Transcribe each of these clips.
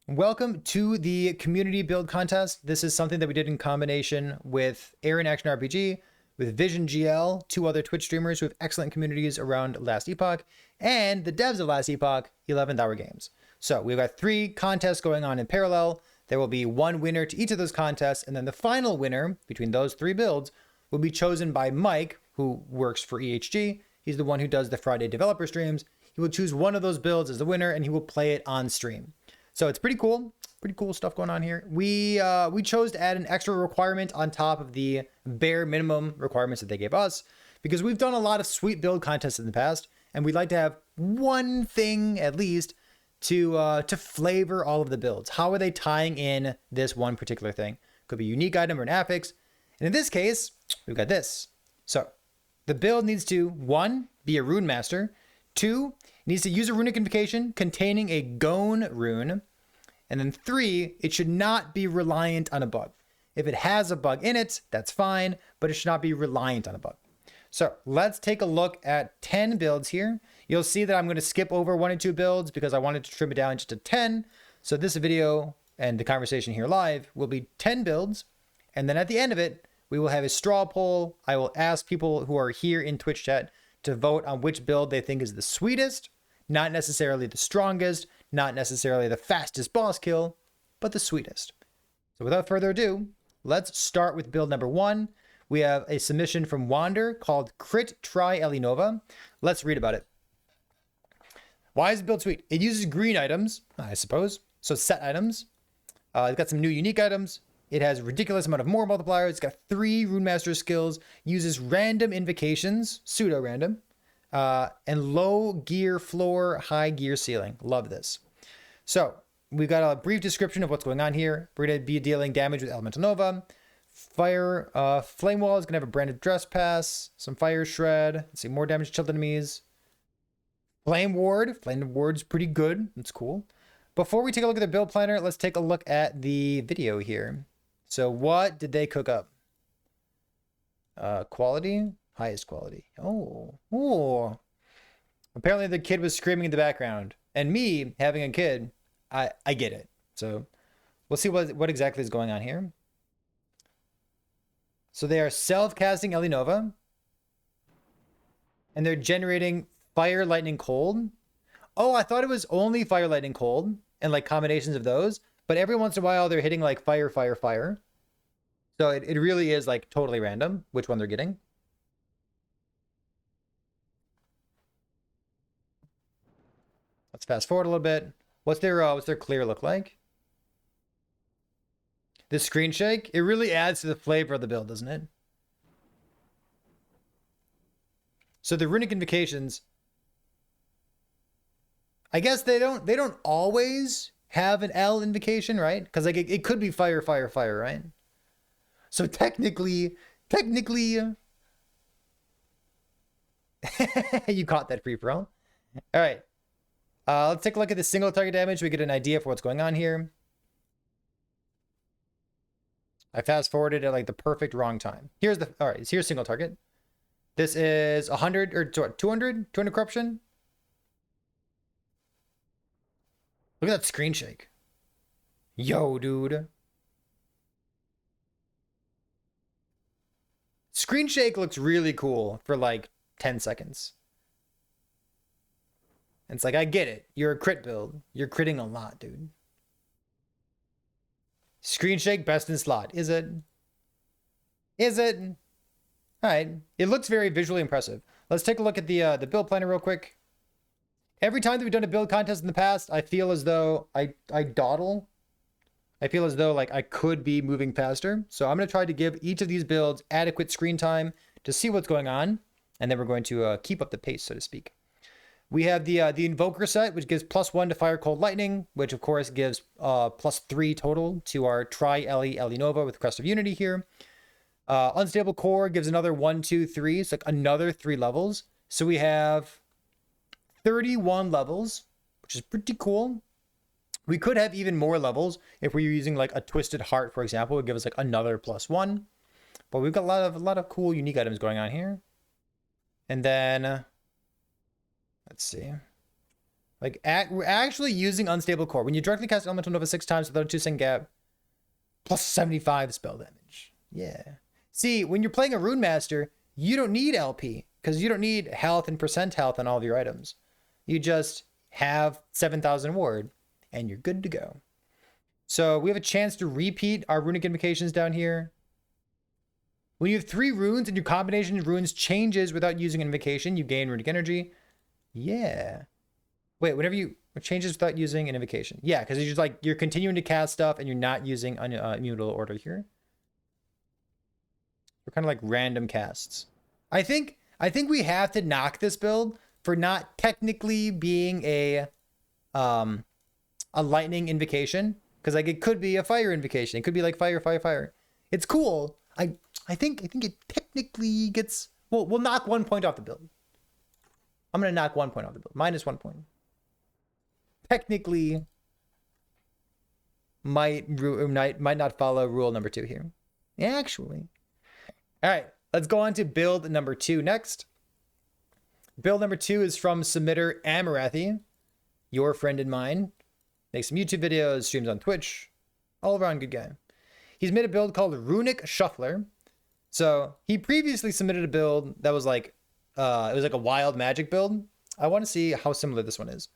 Welcome to the community build contest. This is something that we did in combination with Aaron Action RPG, with Vision GL, two other Twitch streamers who have excellent communities around Last Epoch, and the devs of Last Epoch, 11th Hour Games. So we've got 3 contests going on in parallel. There will be one winner to each of those contests, and then the final winner between those 3 builds will be chosen by Mike, who works for EHG. He's the one who does the Friday developer streams. He will choose one of those builds as the winner, and he will play it on stream. So it's pretty cool stuff going on here. We chose to add an extra requirement on top of the bare minimum requirements that they gave us, because we've done a lot of sweet build contests in the past, and we'd like to have one thing at least to flavor all of the builds. How are they tying in this one particular thing? Could be a unique item or an affix. And in this case, we've got this. So the build needs to, 1, be a rune master. 2, needs to use a runic invocation containing a Gon rune. And then 3, it should not be reliant on a bug. If it has a bug in it, that's fine, but it should not be reliant on a bug. So let's take a look at 10 builds here. You'll see that I'm going to skip over 1 and 2 builds because I wanted to trim it down just to 10. So this video and the conversation here live will be 10 builds. And then at the end of it, we will have a straw poll. I will ask people who are here in Twitch chat to vote on which build they think is the sweetest, not necessarily the strongest, not necessarily the fastest boss kill, but the sweetest. So without further ado, let's start with build number 1. We have a submission from Wander called Crit Try Elinova. Let's read about it. Why is the build sweet? It uses green items, I suppose. So set items. It's got some new unique items. It has a ridiculous amount of more multipliers. It's got 3 Rune Master skills, uses random invocations, pseudo-random, and low gear floor, high gear ceiling. Love this. So we've got a brief description of what's going on here. We're going to be dealing damage with Elemental Nova. Fire, Flame Wall is going to have a branded Dress Pass, some Fire Shred. Let's see, more damage to chilled enemies. Flame Ward's pretty good. That's cool. Before we take a look at the build planner, let's take a look at the video here. So what did they cook up? Quality? Highest quality. Oh. Apparently the kid was screaming in the background. And me, having a kid, I get it. So we'll see what exactly is going on here. So they are self-casting Elinova. And they're generating Fire, Lightning, Cold. Oh, I thought it was only Fire, Lightning, Cold. And like combinations of those. But every once in a while, they're hitting like fire, fire, fire. So it really is like totally random which one they're getting. Let's fast forward a little bit. What's their clear look like? The screen shake, it really adds to the flavor of the build, doesn't it? So the runic invocations, I guess they don't always have an L invocation, right? Because like it could be fire, fire, fire, right? So technically, you caught that free for all. All right, let's take a look at the single target damage. We get an idea for what's going on here. I fast forwarded at like the perfect wrong time. Here's single target. This is 100 or 200 corruption. Look at that screen shake. Yo, dude. Screen shake looks really cool for like 10 seconds. And it's like, I get it. You're a crit build. You're critting a lot, dude. Screen shake best in slot. Is it? Is it? All right. It looks very visually impressive. Let's take a look at the build planner real quick. Every time that we've done a build contest in the past, I feel as though I dawdle. I feel as though like I could be moving faster. So I'm going to try to give each of these builds adequate screen time to see what's going on. And then we're going to keep up the pace, so to speak. We have the Invoker set, which gives +1 to Fire, Cold, Lightning, which of course gives +3 total to our Try Elinova with Crest of Unity here. Unstable Core gives another 1, 2, 3. It's like another 3 levels. So we have 31 levels, which is pretty cool. We could have even more levels if we were using like a Twisted Heart, for example. It would give us like another +1. But we've got a lot of cool unique items going on here. And then let's see. Like, we're actually using Unstable Core. When you directly cast Elemental Nova 6 times without a 2-second gap, plus 75 spell damage. Yeah. See, when you're playing a Rune Master, you don't need LP, because you don't need health and percent health on all of your items. You just have 7,000 ward, and you're good to go. So we have a chance to repeat our runic invocations down here. When you have 3 runes and your combination of runes changes without using an invocation, you gain runic energy. Yeah. Wait, whenever you changes without using an invocation. Yeah, because you're just like you're continuing to cast stuff and you're not using immutable order here. We're kind of like random casts. I think we have to knock this build for not technically being a lightning invocation, because like it could be a fire invocation. It could be like fire, fire, fire. It's cool. I think it technically gets, well, we'll knock 1 point off the build. I'm gonna knock 1 point off the build. -1 point. Technically might not follow rule number 2 here. Actually. All right, let's go on to build number 2 next. Build number 2 is from submitter Amarathi, your friend and mine. Makes some YouTube videos, streams on Twitch. All around good guy. He's made a build called Runic Shuffler. So he previously submitted a build that was like, it was like a wild magic build. I want to see how similar this one is.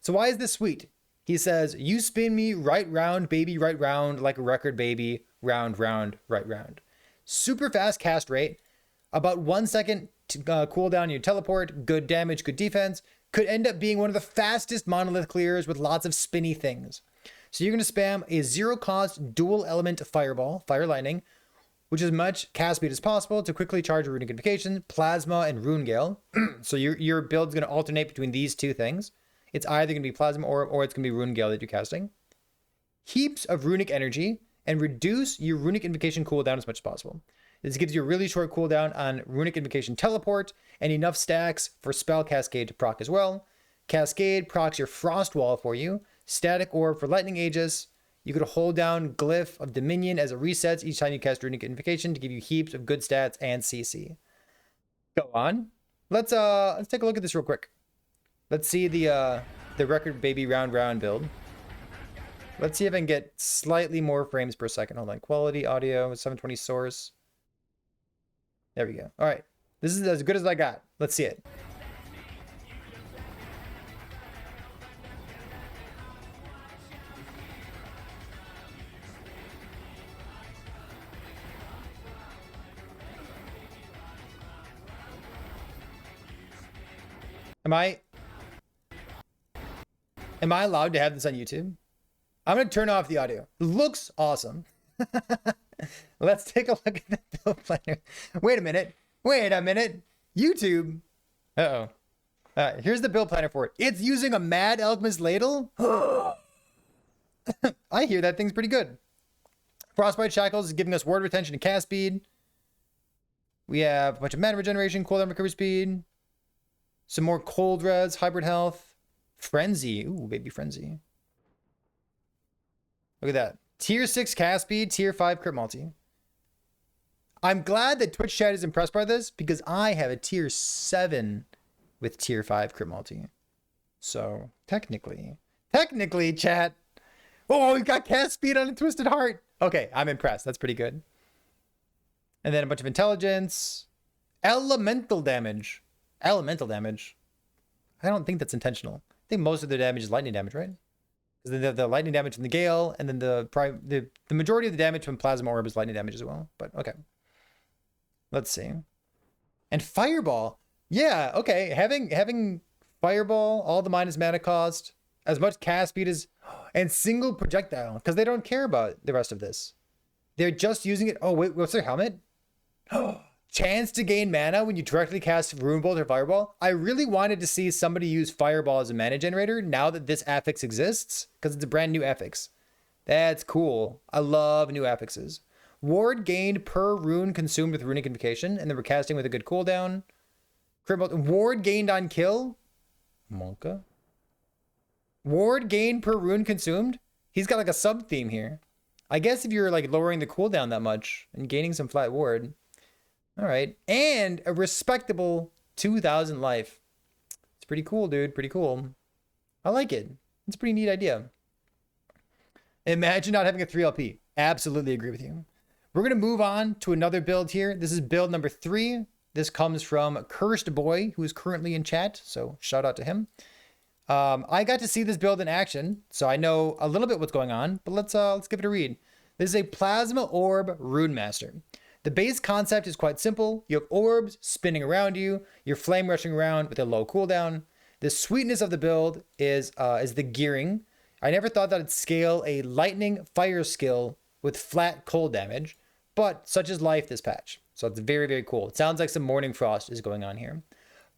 So why is this sweet? He says, you spin me right round, baby, right round, like a record baby, round, round, right round. Super fast cast rate, about 1 second cooldown on your teleport, good damage, good defense. Could end up being one of the fastest monolith clears with lots of spinny things. So you're going to spam a 0-cost dual element fireball, fire lightning, which is as much cast speed as possible to quickly charge a runic invocation, plasma, and rune gale. So your build's going to alternate between these 2 things. It's either going to be plasma or it's going to be rune gale that you're casting. Heaps of runic energy, and reduce your runic invocation cooldown as much as possible. This gives you a really short cooldown on runic invocation teleport and enough stacks for spell cascade to proc as well. Cascade procs your frost wall for you. Static orb for lightning aegis. You could hold down glyph of dominion as it resets each time you cast runic invocation to give you heaps of good stats and CC. Go on. Let's take a look at this real quick. Let's see the record baby round round build. Let's see if I can get slightly more frames per second. Hold on. Quality audio, 720 source. There we go. All right. This is as good as I got. Let's see it. Am I allowed to have this on YouTube? I'm going to turn off the audio. It looks awesome. Let's take a look at the build planner. Wait a minute. YouTube. Uh-oh. Here's the build planner for it. It's using a Mad Alchemist ladle. I hear that thing's pretty good. Frostbite Shackles is giving us ward retention and cast speed. We have a bunch of mana regeneration, cooldown recovery speed. Some more cold res, hybrid health. Frenzy. Ooh, baby frenzy. Look at that. Tier 6 cast speed, tier 5 crit multi. I'm glad that Twitch chat is impressed by this because I have a tier 7 with tier 5 crit multi. So technically chat. Oh, we got cast speed on a Twisted Heart. Okay, I'm impressed. That's pretty good. And then a bunch of intelligence. Elemental damage. I don't think that's intentional. I think most of the damage is lightning damage, right? The lightning damage from the gale, and then the majority of the damage from plasma orb is lightning damage as well. But okay, let's see. And fireball, yeah, okay. Having fireball, all the minus mana cost, as much cast speed as, and single projectile, because they don't care about the rest of this. They're just using it. Oh wait, what's their helmet? Chance to gain mana when you directly cast Rune Bolt or Fireball. I really wanted to see somebody use Fireball as a mana generator now that this affix exists, because it's a brand new affix. That's cool. I love new affixes. Ward gained per rune consumed with runic invocation, and then we're casting with a good cooldown. Ward gained on kill. Monka. Ward gained per rune consumed. He's got like a sub theme here. I guess if you're like lowering the cooldown that much and gaining some flat ward. All right. And a respectable 2,000 life. It's pretty cool, dude. Pretty cool. I like it. It's a pretty neat idea. Imagine not having a 3LP. Absolutely agree with you. We're going to move on to another build here. This is build number 3. This comes from Cursed Boy, who is currently in chat. So shout out to him. I got to see this build in action, so I know a little bit what's going on, but let's give it a read. This is a Plasma Orb Rune Master. The base concept is quite simple. You have orbs spinning around you. You're flame rushing around with a low cooldown. The sweetness of the build is the gearing. I never thought that I'd scale a lightning fire skill with flat cold damage, but such is life this patch. So it's very, very cool. It sounds like some Morning Frost is going on here.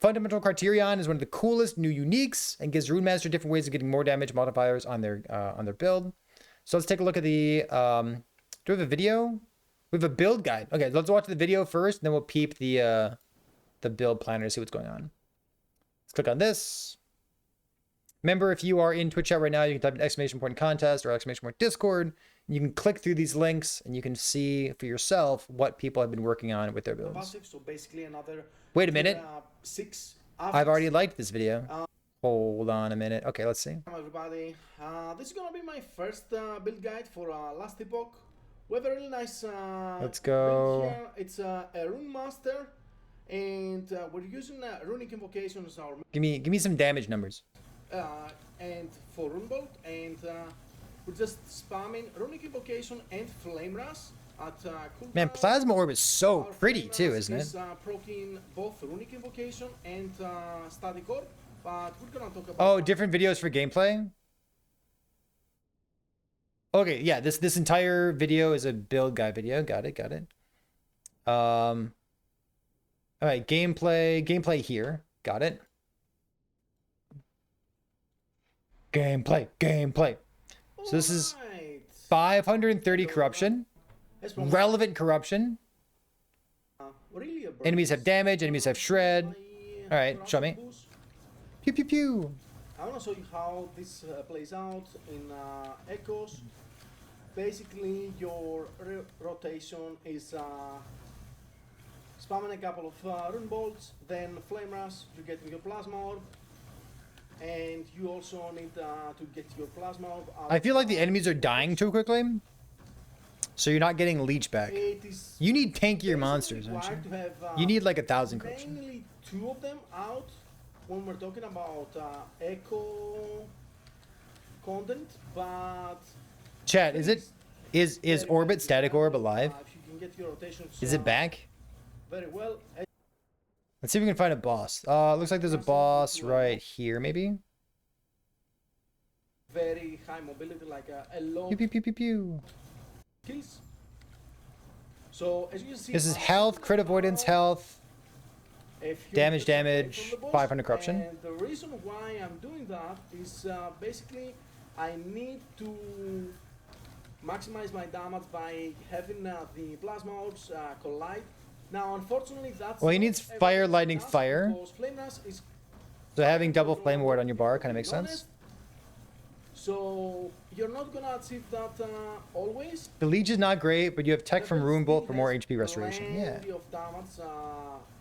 Fundamental Criterion is one of the coolest new uniques and gives Rune Master different ways of getting more damage modifiers on their build. So let's take a look at the, do we have a video? We have a build guide. Okay, let's watch the video first, and then we'll peep the build planner to see what's going on. Let's click on this. Remember, if you are in Twitch chat right now, you can type an exclamation point contest or exclamation point Discord. You can click through these links, and you can see for yourself what people have been working on with their builds. So basically another Wait a minute. 6. I've already liked this video. Hold on a minute. Okay, let's see. Hello everybody. This is gonna be my first build guide for last Epoch. We have a really nice let's go. build here. It's a Rune Master, and we're using runic invocations. Give me some damage numbers. And for Rune Bolt, and we're just spamming runic invocation and flame rush at cooldown. Man, Plasma Orb is so Our pretty flame too, rush isn't is, it? proccing both runic invocation and static orb, but we're gonna talk about. Oh, different videos for gameplay. Okay, yeah, this entire video is a build guide video. Got it. All right, gameplay here. Got it. Gameplay. So this is 530 corruption, relevant corruption. Really Enemies have damage, enemies have shred. All right, show me. Pew pew pew. I want to show you how this plays out in Echoes. Basically, your rotation is spamming a couple of Rune Bolts, then Flame Rush, you get your Plasma Orb, and you also need to get your Plasma Orb out. I feel like the enemies are dying too quickly, so you're not getting leech back. You need tankier monsters, don't you? You need like 1,000 corruption. Mainly 2 of them out when we're talking about Echo content, but Chat, is Orbit Static Orb alive? if you can get your rotations, Is it back? very well. Let's see if we can find a boss. Looks like there's a boss right here, maybe. Very high mobility, like a low Pew pew pew pew pew. kills. So as you can see, This is health, crit avoidance, health. if you damage, get away damage, from the boss, 500 corruption. And the reason why I'm doing that is basically I need to maximize my damage by having the plasma orbs collide. Now, unfortunately, that's Well, he needs not fire, everything lightning, does, fire. because Flame Rush is So having double flame ward on your bar kind of makes sense. So you're not gonna achieve that always. The leech is not great, but you have tech from But Rune Bolt still for more has HP restoration. Yeah. Plenty of damage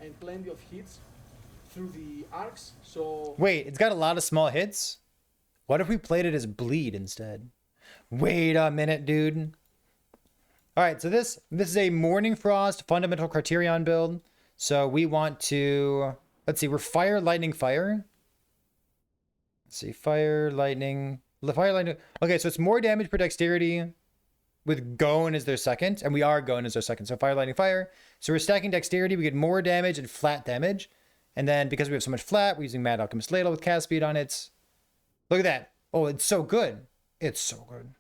and plenty of hits through the arcs. So Wait, it's got a lot of small hits? What if we played it as bleed instead? Wait a minute, dude. All right, so this is a Morning Frost Fundamental Criterion build. So we want to, let's see, we're fire, lightning, fire. Let's see, fire, lightning. Okay, so it's more damage per dexterity with Gon as their second, and we are Gon as our second. So fire, lightning, fire. So we're stacking dexterity, we get more damage and flat damage. And then because we have so much flat, we're using Mad Alchemist Ladle with cast speed on it. Look at that. Oh, it's so good. It's so good.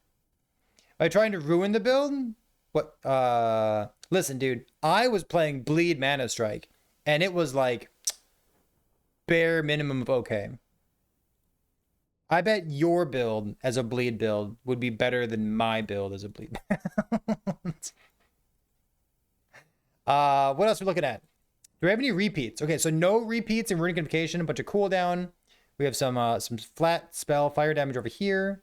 Am I trying to ruin the build? What? Listen, dude. I was playing Bleed Mana Strike, and it was like bare minimum of okay. I bet your build as a Bleed build would be better than my build as a Bleed. What else are we looking at? Do we have any repeats? Okay, so no repeats in Runic Invocation, a bunch of cooldown. We have some flat spell fire damage over here.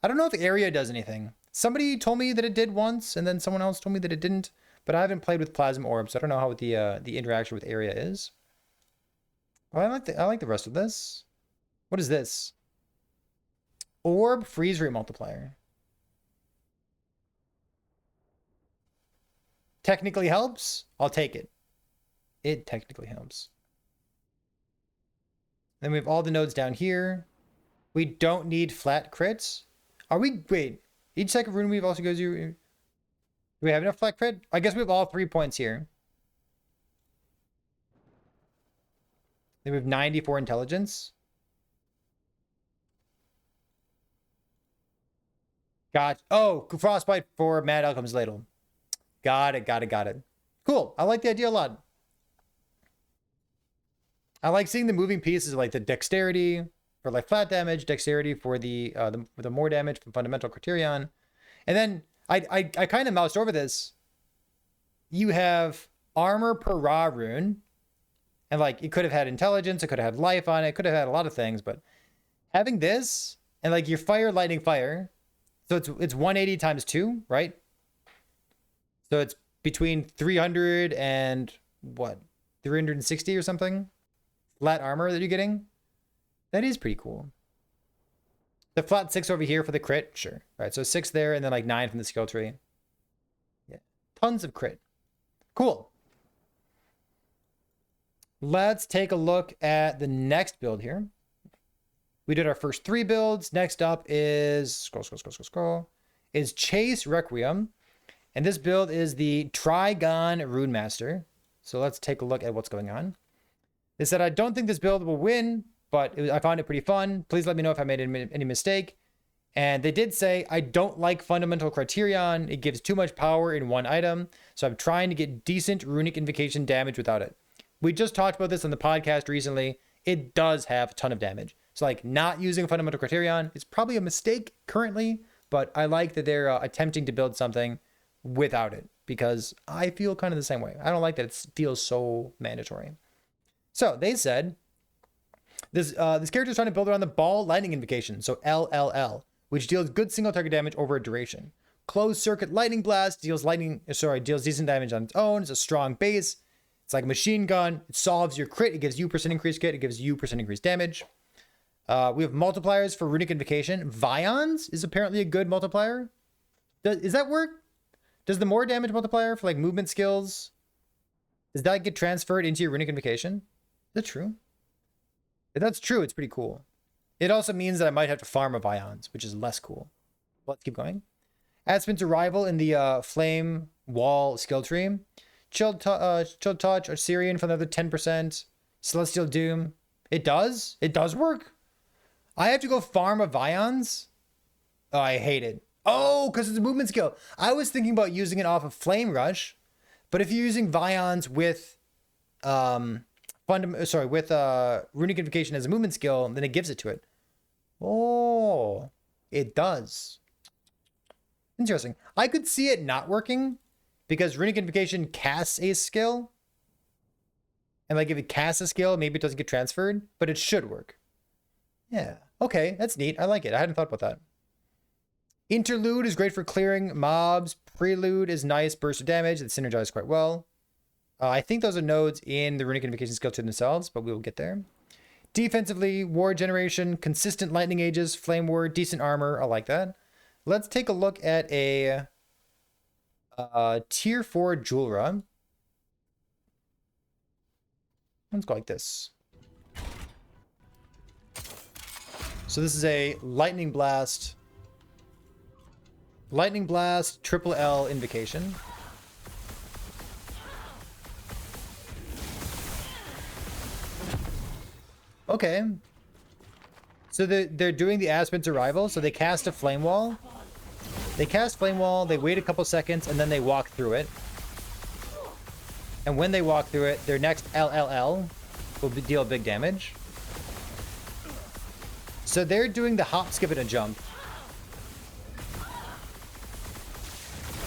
I don't know if area does anything. Somebody told me that it did once, and then someone else told me that it didn't. But I haven't played with Plasma Orb, so I don't know how the interaction with area is. Oh, I like the rest of this. What is this? Orb freeze rate multiplier. Technically helps. I'll take it. It technically helps. Then we have all the nodes down here. We don't need flat crits. Are we? Wait. Each second rune weave also goes you. Do we have enough flat crit? I guess we have all 3 points here. Then we have 94 intelligence. Got. Oh, frostbite for Mad Alchemist Ladle. Got it. Cool. I like the idea a lot. I like seeing the moving pieces, like the dexterity for like flat damage, dexterity for the more damage from fundamental criterion. And then I kind of moused over this. You have armor per raw rune. And like it could have had intelligence, it could have had life on it, it could have had a lot of things, but having this and like your fire, lightning, fire. So it's 180 times 2, right? So it's between 300 and what? 360 or something? Flat armor that you're getting. That is pretty cool. The flat 6 over here for the crit, sure. All right, so 6 there and then like 9 from the skill tree. Yeah, tons of crit. Cool. Let's take a look at the next build here. We did our first 3 builds. Next up is scroll. Is Chase Requiem. And this build is the Trigon Rune Master. So let's take a look at what's going on. They said, I don't think this build will win, but I found it pretty fun. Please let me know if I made any mistake. And they did say, I don't like fundamental criterion. It gives too much power in one item. So I'm trying to get decent runic invocation damage without it. We just talked about this on the podcast recently. It does have a ton of damage. So like not using fundamental criterion is probably a mistake currently, but I like that they're attempting to build something without it because I feel kind of the same way. I don't like that it feels so mandatory. So they said this character is trying to build around the ball lightning invocation, so LLL, which deals good single target damage over a duration. Closed circuit lightning blast deals decent damage on its own. It's a strong base. It's like a machine gun. It solves your crit. It gives you % increased crit. It gives you % increased damage. We have multipliers for runic invocation. Vions is apparently a good multiplier. Does that work? Does the more damage multiplier for like movement skills, does that get transferred into your runic invocation? Is that true? If that's true, it's pretty cool. It also means that I might have to farm a Vions, which is less cool. Let's keep going. Aspen's arrival in the flame wall skill tree. Chilled Touch, Assyrian for another 10%. Celestial Doom. It does? It does work. I have to go farm a Vions? Oh, I hate it. Oh, because it's a movement skill. I was thinking about using it off of Flame Rush, but if you're using Vions with Runic Invocation as a movement skill, then it gives it to it. Oh, it does. Interesting. I could see it not working because Runic Invocation casts a skill. And like if it casts a skill, maybe it doesn't get transferred, but it should work. Yeah. Okay, that's neat. I like it. I hadn't thought about that. Interlude is great for clearing mobs. Prelude is nice burst of damage that synergize quite well. I think those are nodes in the Runic Invocation skill to themselves, but we will get there. Defensively, ward generation, consistent lightning ages, flame ward, decent armor. I like that. Let's take a look at a tier 4 Julra. Let's go like this. So this is a Lightning Blast, triple L invocation. Okay. So they're doing the Aspen's arrival. So they cast a flame wall. They cast flame wall, they wait a couple seconds, and then they walk through it. And when they walk through it, their next LLL will deal big damage. So they're doing the hop, skip, and a jump.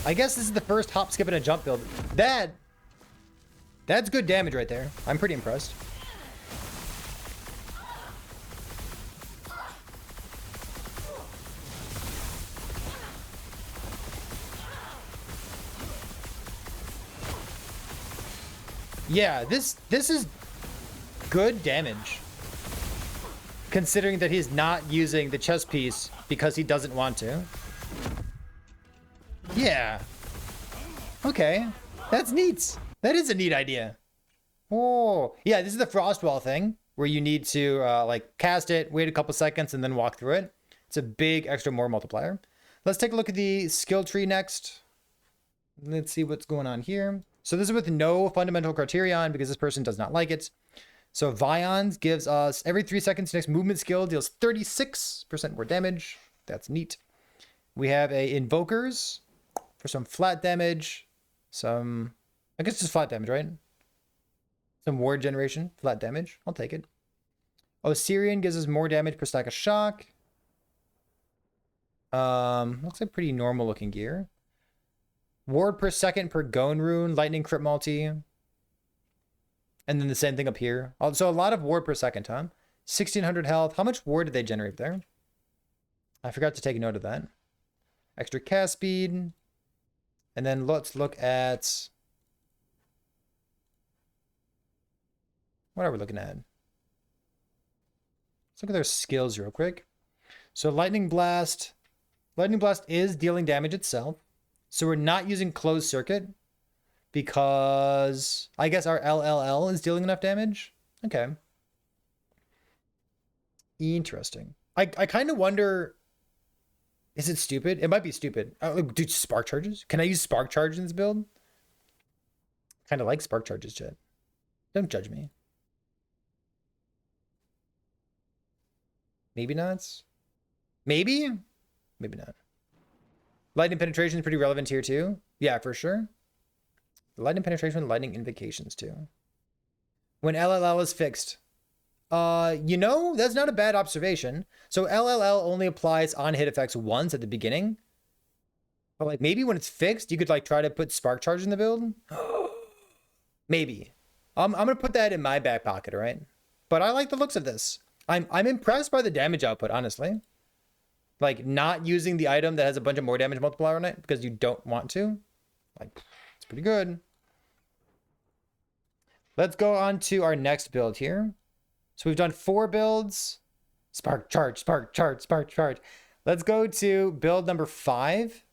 I guess this is the first hop, skip, and a jump build. That's good damage right there. I'm pretty impressed. Yeah, this is good damage. Considering that he's not using the chess piece because he doesn't want to. Yeah. Okay. That's neat. That is a neat idea. Oh, yeah, this is the frost wall thing where you need to like cast it, wait a couple seconds, and then walk through it. It's a big extra more multiplier. Let's take a look at the skill tree next. Let's see what's going on here. So this is with no fundamental criterion because this person does not like it. So Vions gives us every 3 seconds, next movement skill deals 36% more damage. That's neat. We have a Invokers for some flat damage. Some, I guess just flat damage, right? Some ward generation, flat damage. I'll take it. Osirian gives us more damage per stack of shock. Looks like pretty normal looking gear. Ward per second per Gon rune, lightning crit multi. And then the same thing up here. So a lot of ward per second, huh? 1600 health. How much ward did they generate there? I forgot to take note of that. Extra cast speed. And then let's look at... What are we looking at? Let's look at their skills real quick. So Lightning Blast. Lightning Blast is dealing damage itself. So we're not using closed circuit because I guess our LLL is dealing enough damage. Okay. Interesting. I kind of wonder, is it stupid? It might be stupid. Dude, spark charges? Can I use spark charge in this build? Kind of like spark charges, Chet. Don't judge me. Maybe not. Maybe? Maybe not. Lightning penetration is pretty relevant here too. Yeah, for sure. Lightning penetration, lightning invocations too. When LLL is fixed. You know, that's not a bad observation. So LLL only applies on hit effects once at the beginning. But like maybe when it's fixed, you could like try to put spark charge in the build. Maybe. I'm gonna put that in my back pocket, all right? But I like the looks of this. I'm impressed by the damage output, honestly. Like not using the item that has a bunch of more damage multiplier on it because you don't want to. Like, it's pretty good. Let's go on to our next build here. So we've done 4 builds. Spark charge, spark charge, spark charge. Let's go to build number 5.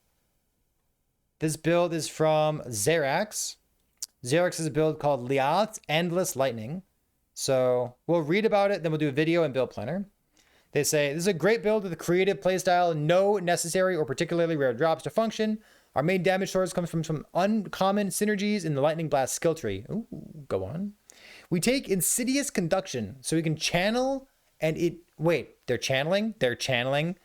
This build is from Xerax. Xerax is a build called Liat's Endless Lightning. So we'll read about it, then we'll do a video and build planner. They say, this is a great build with a creative playstyle, no necessary or particularly rare drops to function. Our main damage source comes from some uncommon synergies in the Lightning Blast skill tree. Ooh, go on. We take Insidious Conduction, so we can channel and it... Wait, they're channeling? They're channeling.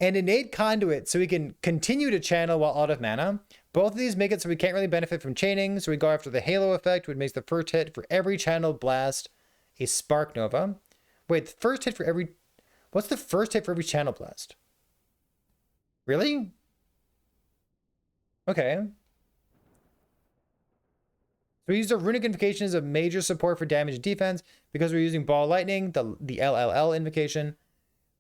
And Innate Conduit, so we can continue to channel while out of mana. Both of these make it so we can't really benefit from chaining, so we go after the Halo effect, which makes the first hit for every channeled blast a Spark Nova. Wait, the first hit for every... What's the first hit for every channel blast? Really? Okay. So we use our Runic Invocation as a major support for damage and defense. Because we're using Ball Lightning, the LLL invocation.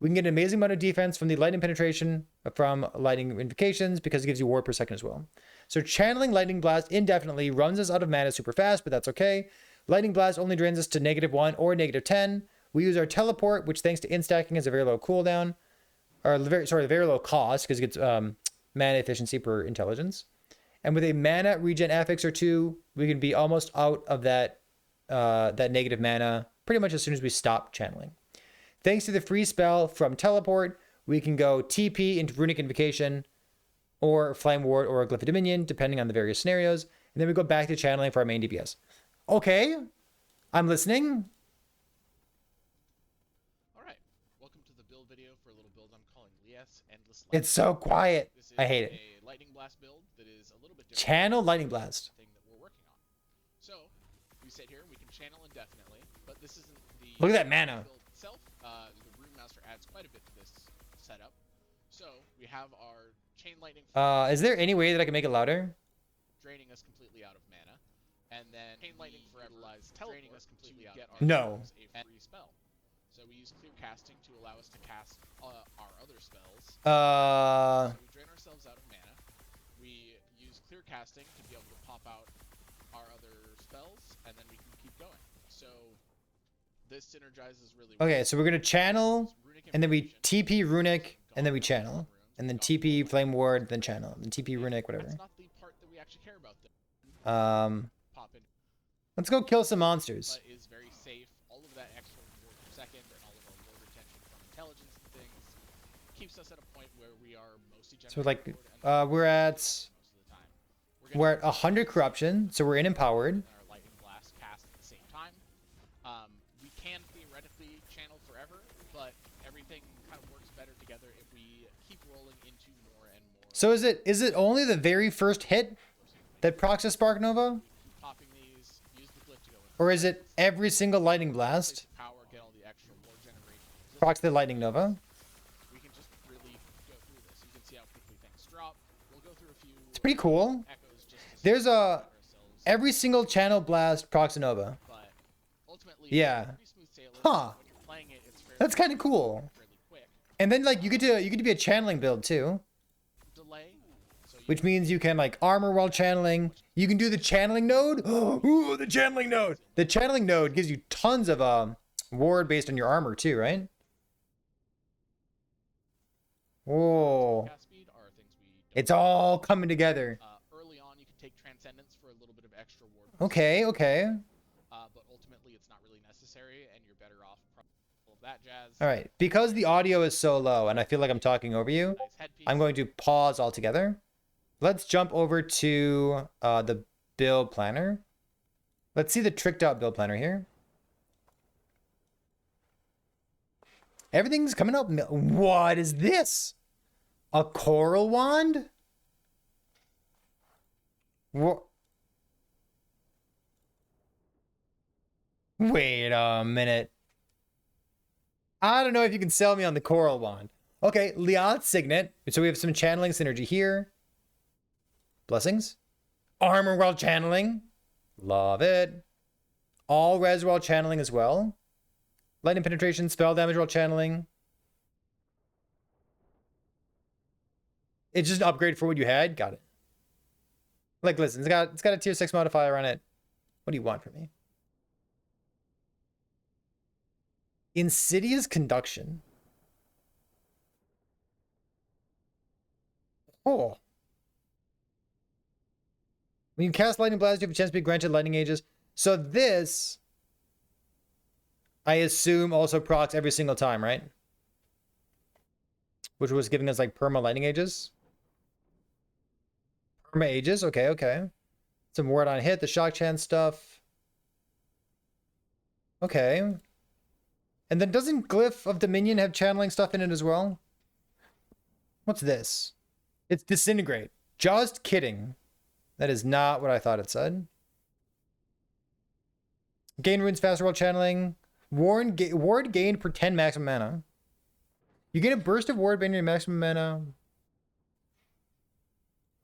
We can get an amazing amount of defense from the Lightning Penetration from Lightning Invocations because it gives you ward per second as well. So channeling Lightning Blast indefinitely runs us out of mana super fast, but that's okay. Lightning Blast only drains us to -1 or -10. We use our teleport, which thanks to instacking has a very low cooldown, or very low cost because it gets mana efficiency per intelligence. And with a mana regen affix or 2, we can be almost out of that negative mana pretty much as soon as we stop channeling. Thanks to the free spell from teleport, we can go TP into Runic Invocation, or Flame Ward, or Glyph of Dominion, depending on the various scenarios. And then we go back to channeling for our main DPS. Okay, I'm listening. It's so quiet. I hate it. A lightning blast build that is a little bit different. Channel lightning blast. Thing that we're working on. So we sit here and we can channel indefinitely, but this isn't the Look at that mana. build itself. The Rune Master adds quite a bit to this setup. So we have our chain lightning. Is there any way that I can make it louder? Draining us completely out of mana, and then chain lightning forever lies draining us completely out. No. A free spell. So we use clear casting to allow us to cast our other spells. So we drain ourselves out of mana. We use clear casting to be able to pop out our other spells, and then we can keep going. So this synergizes really well. Okay, so we're gonna channel, Runic and then we information, TP Runic, and then we Gon, channel, runes, and then Gon, TP Flame Ward, then channel, then TP Runic, That's whatever. not the part that we actually care about, though. Pop in, Let's go kill some monsters. but is very safe. All of that extra ward per second and all of our ward retention from intelligence and things keeps us at a point where we are mostly So like, generating ward and we're at most of the time. we're at 100 corruption, so we're in empowered. And our lightning blast cast at the same time. We can theoretically channel forever, but everything kind of works better together if we keep rolling into more and more. So is it only the very first hit that procs a Spark Nova, Popping these, use the glyph to go in. or is it every single lightning blast Power, get all the extra ward generation. procs the lightning nova? We can just really go through this. You can see how quickly things drop. We'll go through a few. It's pretty cool. Echoes just to There's see a ourselves, every single channel blast procs a nova. but ultimately, Yeah. pretty smooth sailing. Huh. When you're playing it, it's fairly, That's kind of cool. fairly quick. And then like you get to be a channeling build too, Delay. So you which means you can like armor while channeling. You can do the channeling node. Ooh, the channeling node. The channeling node gives you tons of ward based on your armor too, right? Whoa. cast speed are things we don't. It's all coming together. Early on, you can take Transcendence for a little bit of extra ward. per Okay, okay. but ultimately it's not really necessary, and you're better off all of that jazz. All right. Because the audio is so low and I feel like I'm talking over you, Nice headpiece. I'm going to pause altogether. Let's jump over to the build planner. Let's see the tricked out build planner here. Everything's coming up. What is this? A coral wand? What? Wait a minute. I don't know if you can sell me on the coral wand. Okay, Liat's Signet. So we have some channeling synergy here. Blessings. Armor while channeling. Love it. All res while channeling as well. Lightning penetration, spell damage while channeling. It's just an upgrade for what you had. Got it. Like, listen, it's got a tier 6 modifier on it. What do you want from me? Insidious Conduction. Oh. When you cast Lightning Blast, you have a chance to be granted Lightning Ages. So this, I assume, also procs every single time, right? Which was giving us like perma Lightning Ages. Perma Ages, okay, okay. Some word on hit, the shock chance stuff. Okay. And then doesn't Glyph of Dominion have channeling stuff in it as well? What's this? It's Disintegrate. Just kidding. That is not what I thought it said. Gain runes faster while channeling. Ward gained per 10 maximum mana. You get a burst of ward bane your maximum mana.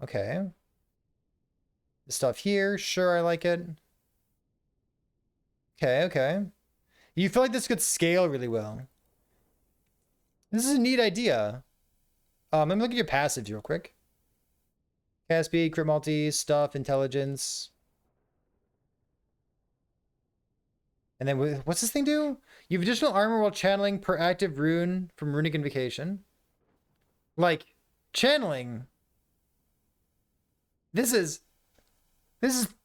Okay. The stuff here, sure, I like it. Okay, okay. You feel like this could scale really well. This is a neat idea. Let me look at your passives real quick. Cast speed, crit multi, stuff, intelligence. And then what's this thing do? You have additional armor while channeling per active rune from Runic Invocation. Like, channeling. This is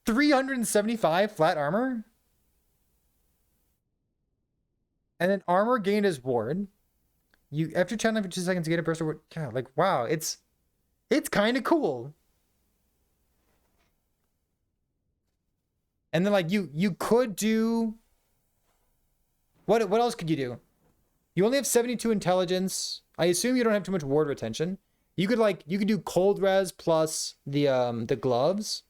375 flat armor. And then armor gained as ward. You after channeling for 2 seconds, you get a burst of ward. Yeah, like wow, it's kind of cool. And then like you could do what else could you do? You only have 72 intelligence. I assume you don't have too much ward retention. You could do cold res plus the gloves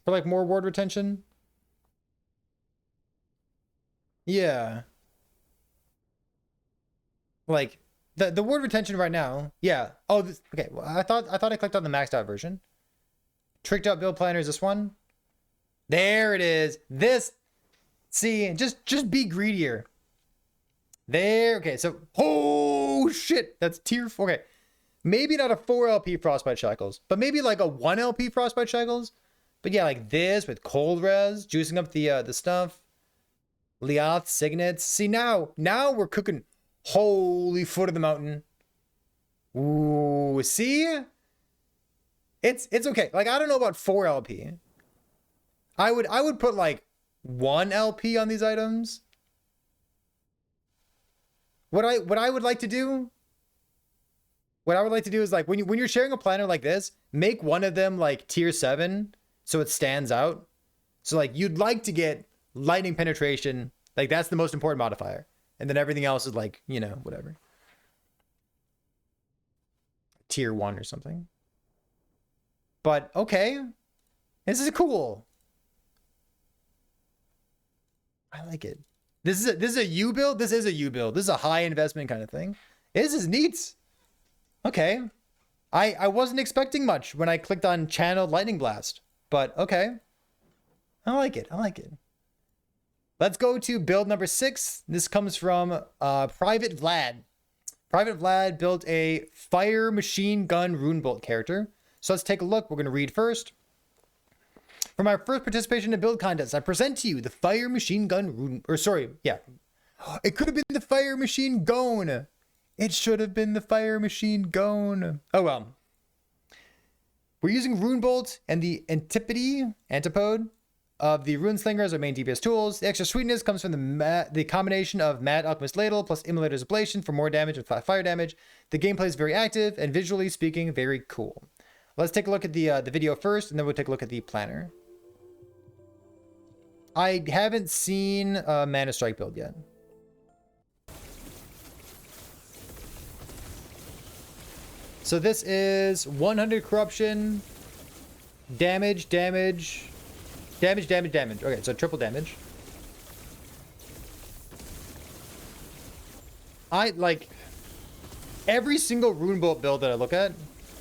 for like more ward retention. Yeah. Like the ward retention right now. Yeah. Oh, okay. Well, I thought I clicked on the maxed out version. Tricked out build planner is this one. There it is. This. See, just be greedier. There. Okay. So, oh shit, that's tier 4. Okay, maybe not a 4 LP Frostbite Shackles, but maybe like a 1 LP Frostbite Shackles. But yeah, like this with cold res, juicing up the stuff. Leoth signets. See, now we're cooking. Holy foot of the mountain. Ooh, see? It's okay. Like, I don't know about 4 LP. I would put like 1 LP on these items. What I would like to do is like when you're sharing a planner like this, make one of them like tier 7 so it stands out. So like you'd like to get lightning penetration, like that's the most important modifier. And then everything else is like, you know, whatever. Tier 1 or something. But okay. This is cool. I like it. This is a U build. This is a U build. This is a high investment kind of thing. This is neat. Okay. I wasn't expecting much when I clicked on channeled lightning blast, but okay. I like it. I like it. Let's go to build number 6. This comes from Private Vlad. Private Vlad built a fire machine gun rune bolt character. So let's take a look. We're going to read first. From our first participation in build contest, I present to you the fire machine gun rune, or sorry, yeah. It could have been the fire machine Gon. It should have been the fire machine Gon. Oh well. We're using rune bolt and the antipode of the rune slinger as our main DPS tools. The extra sweetness comes from the combination of Mad Alchemist Ladle plus Immolator's Ablation for more damage and fire damage. The gameplay is very active and visually speaking, very cool. Let's take a look at the video first, and then we'll take a look at the planner. I haven't seen a Mana Strike build yet. So this is 100 corruption, damage. Okay, so triple damage. I like every single rune bolt build that I look at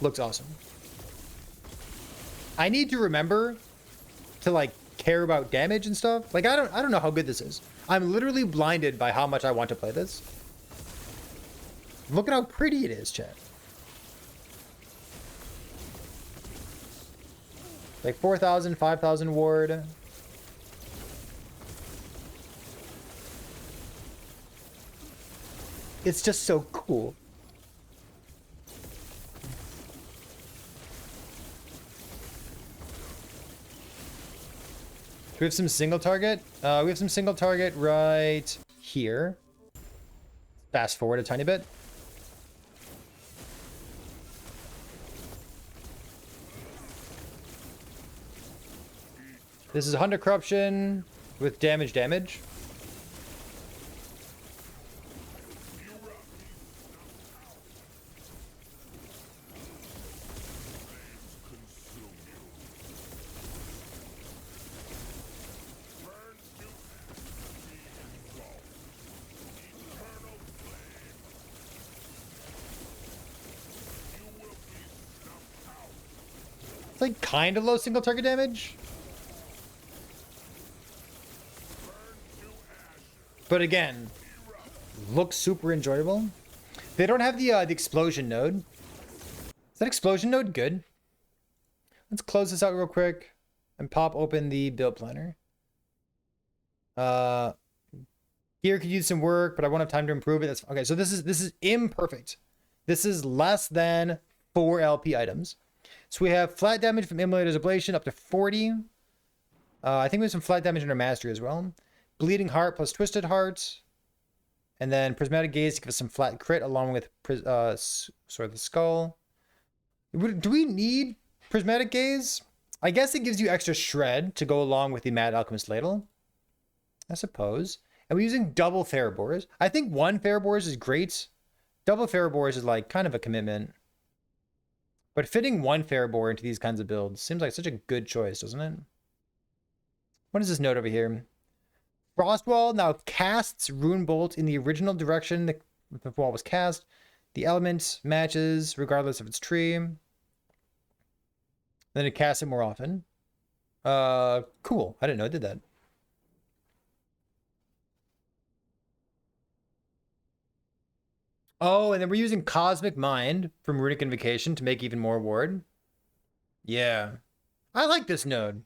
looks awesome. I need to remember to like care about damage and stuff. Like I don't know how good this is. I'm literally blinded by how much I want to play this. Look at how pretty it is, chat. Like 4,000, 5,000 ward. It's just so cool. Do we have some single target? We have some single target right here. Fast forward a tiny bit. This is 100 corruption with damage. It's like kind of low single target damage. But again, looks super enjoyable. They don't have the explosion node. Is that explosion node good? Let's close this out real quick and pop open the build planner. Gear could use some work, but I won't have time to improve it. That's okay. So this is imperfect. This is less than 4 LP items. So we have flat damage from Immolator's Ablation up to 40. I think we have some flat damage in our mastery as well. Bleeding Heart plus Twisted Heart. And then Prismatic Gaze to give us some flat crit along with the skull. Do we need Prismatic Gaze? I guess it gives you extra shred to go along with the Mad Alchemist Ladle. I suppose. And we're using double Ferrobores. I think 1 Ferrobores is great. Double Ferrobores is like kind of a commitment. But fitting 1 Ferrobore into these kinds of builds seems like such a good choice, doesn't it? What is this note over here? Frostwall now casts Rune Bolt in the original direction the wall was cast. The element matches regardless of its tree. Then it casts it more often. Cool. I didn't know it did that. Oh, and then we're using Cosmic Mind from Runic Invocation to make even more ward. Yeah. I like this node.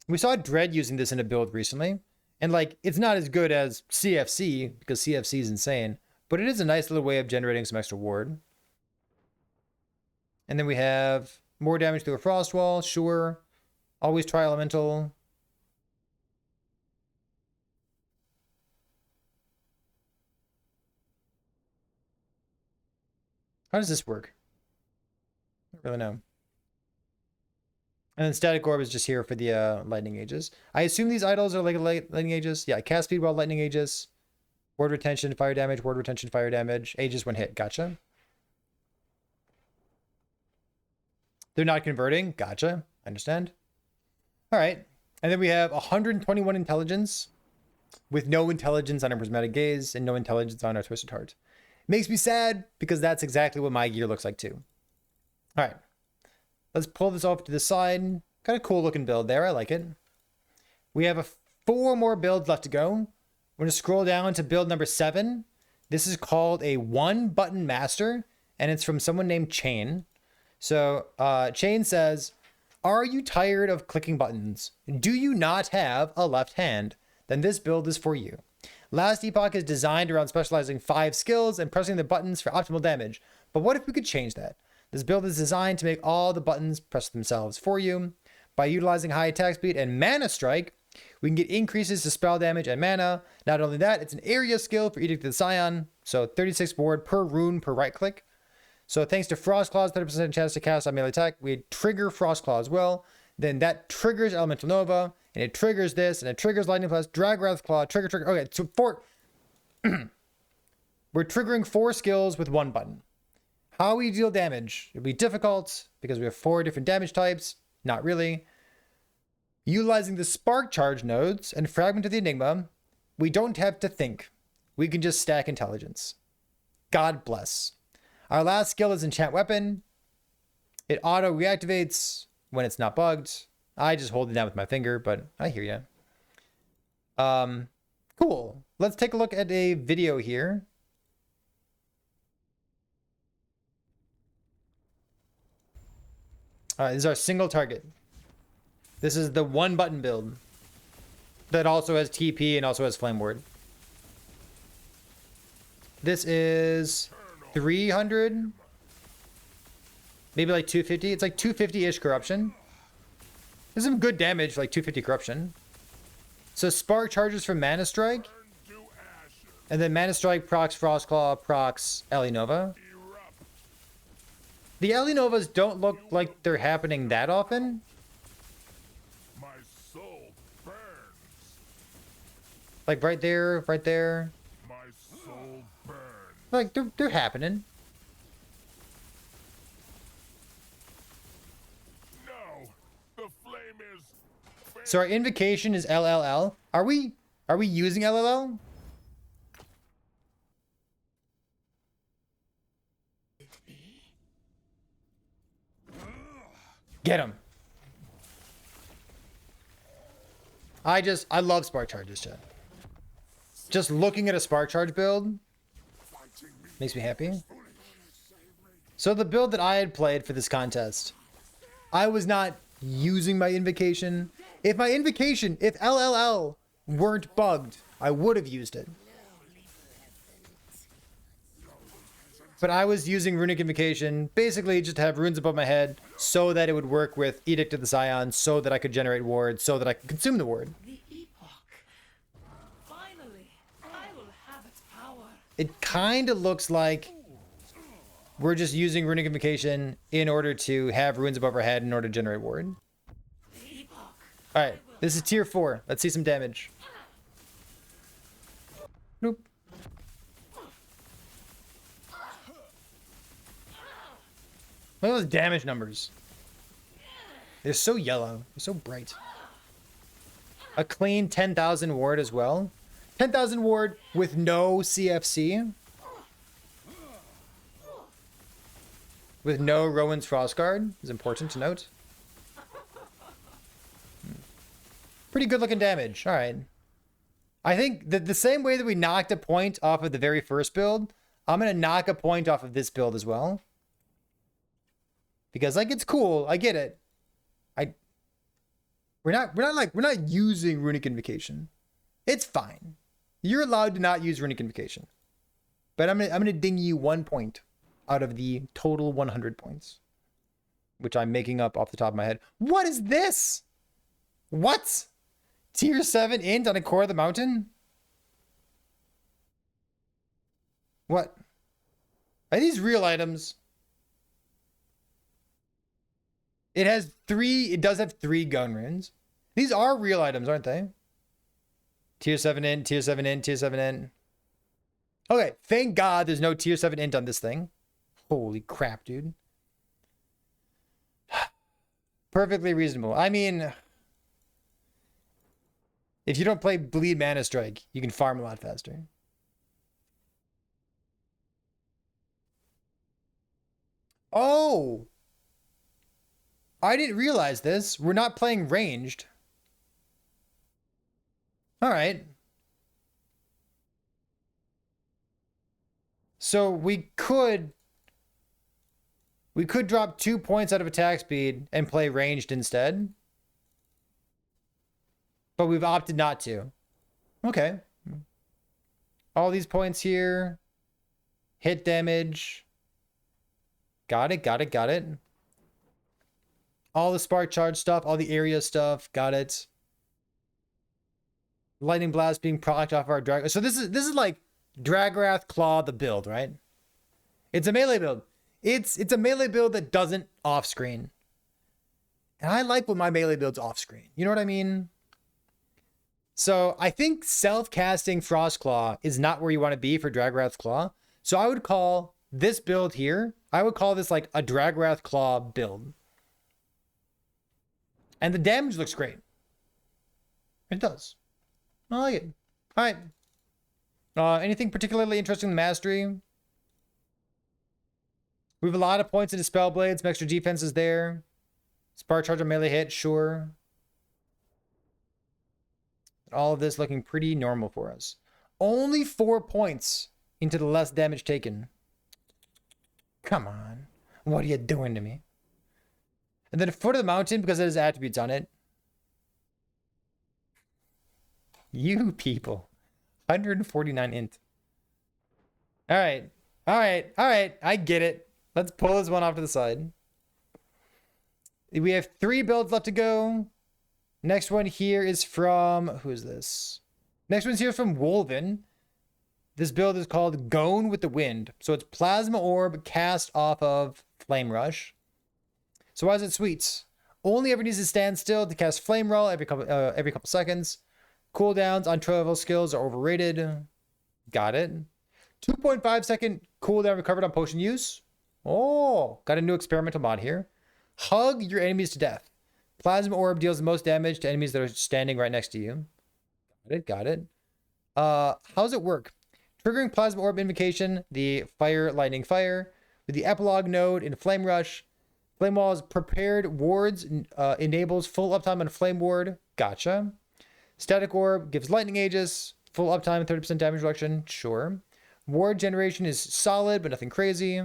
We saw Dread using this in a build recently. And like, it's not as good as CFC because CFC is insane, but it is a nice little way of generating some extra ward. And then we have more damage through a frost wall. Sure. Always try elemental. How does this work? I don't really know. And then static orb is just here for the lightning aegis. I assume these idols are like lightning aegis. Yeah, cast speed while lightning aegis. Ward retention, fire damage, ward retention, fire damage. Aegis when hit. Gotcha. They're not converting. Gotcha. I understand. All right. And then we have 121 intelligence with no intelligence on our prismatic gaze and no intelligence on our twisted heart. Makes me sad because that's exactly what my gear looks like too. All right. Let's pull this off to the side. Kind of cool looking build there. I like it. We have 4 more builds left to go. We're going to scroll down to build number 7. This is called a 1-button master, and it's from someone named Chain. So Chain says, are you tired of clicking buttons? Do you not have a left hand? Then this build is for you. Last Epoch is designed around specializing 5 skills and pressing the buttons for optimal damage. But what if we could change that? This build is designed to make all the buttons press themselves for you. By utilizing high attack speed and mana strike, we can get increases to spell damage and mana. Not only that, it's an area skill for Edict of the Scion. So 36 ward per rune per right click. So thanks to Frost Claws, 30% chance to cast on melee attack, we trigger Frost Claw as well. Then that triggers Elemental Nova, and it triggers this, and it triggers Lightning Plus, Drag Wrath Claw, trigger. Okay, so we're triggering 4 skills with 1 button. How we deal damage? It'll be difficult because we have 4 different damage types. Not really. Utilizing the Spark Charge nodes and Fragment of the Enigma, we don't have to think. We can just stack intelligence. God bless. Our last skill is Enchant Weapon. It auto reactivates when it's not bugged. I just hold it down with my finger, but I hear you. Cool. Let's take a look at a video here. All right, this is our single target. This is the 1-button build that also has TP and also has Flame Ward. This is 300, maybe like 250. It's like 250-ish corruption. There's some good damage for like 250 corruption. So Spark charges from Mana Strike. And then Mana Strike procs Frostclaw, procs Ellie Nova. The Ellie Novas don't look like they're happening that often. My soul burns. Like right there, right there. My soul burns. Like they're happening. No, the flame is. So our invocation is LLL. Are we using LLL? Get him. I love Spark Charges, chat. Just looking at a Spark Charge build makes me happy. So the build that I had played for this contest, I was not using my invocation. If LLL weren't bugged, I would have used it. But I was using Runic Invocation, basically just to have runes above my head, so that it would work with Edict of the Scion, so that I could generate ward, so that I could consume the ward. The Epoch. Finally, I will have its power. It kind of looks like we're just using Runic Invocation in order to have runes above our head in order to generate ward. The Epoch. Alright, this is tier 4. Let's see some damage. Nope. Look at those damage numbers. They're so yellow. They're so bright. A clean 10,000 ward as well. 10,000 ward with no CFC. With no Rowan's Frostguard is important to note. Pretty good looking damage. All right. I think that the same way that we knocked a point off of the very first build, I'm going to knock a point off of this build as well. Because like it's cool, I get it. We're not using Runic Invocation. It's fine. You're allowed to not use Runic Invocation. But I'm gonna ding you 1 point out of the total 100 points, which I'm making up off the top of my head. What is this? What? Tier 7 int on a core of the mountain? What? Are these real items? It does have 3 gun runes. These are real items, aren't they? Tier 7 int, tier 7 int, tier 7 int. Okay, thank God there's no tier 7 int on this thing. Holy crap, dude. Perfectly reasonable. I mean, if you don't play Bleed Mana Strike, you can farm a lot faster. Oh! I didn't realize this. We're not playing ranged. All right. So we could drop 2 points out of attack speed and play ranged instead. But we've opted not to. Okay. All these points here. Hit damage. Got it, got it, got it. All the spark charge stuff, all the area stuff, got it. Lightning blast being procced off our drag. So this is like Dragrath Claw the build, right? It's a melee build. It's a melee build that doesn't off screen. And I like when my melee build's off screen. You know what I mean? So I think self-casting Frostclaw is not where you want to be for Dragrath Claw. So I would call this build here, I would call this like a Dragrath Claw build. And the damage looks great. It does. I like it. All right. Anything particularly interesting in Mastery? We have a lot of points into Spell Blades. Some extra defense is there. Spark Charge on melee hit, sure. All of this looking pretty normal for us. Only 4 points into the less damage taken. Come on. What are you doing to me? And then Foot of the Mountain, because it has attributes on it. You people. 149 int. All right. All right. All right. I get it. Let's pull this one off to the side. We have 3 builds left to go. Next one here is from... Who is this? Next one's here from Wolven. This build is called Gon with the Wind. So it's Plasma Orb cast off of Flame Rush. So why is it sweet? Only ever needs to stand still to cast Flame Roll every couple seconds. Cooldowns on trail level skills are overrated. Got it. 2.5 second cooldown recovered on potion use. Oh, got a new experimental mod here. Hug your enemies to death. Plasma Orb deals the most damage to enemies that are standing right next to you. Got it, got it. How does it work? Triggering Plasma Orb Invocation, the Fire, Lightning, Fire, with the Epilogue node in Flame Rush. Flame Wall's Prepared Wards enables full uptime on Flame Ward. Gotcha. Static Orb gives Lightning Aegis, full uptime, 30% damage reduction. Sure. Ward generation is solid, but nothing crazy.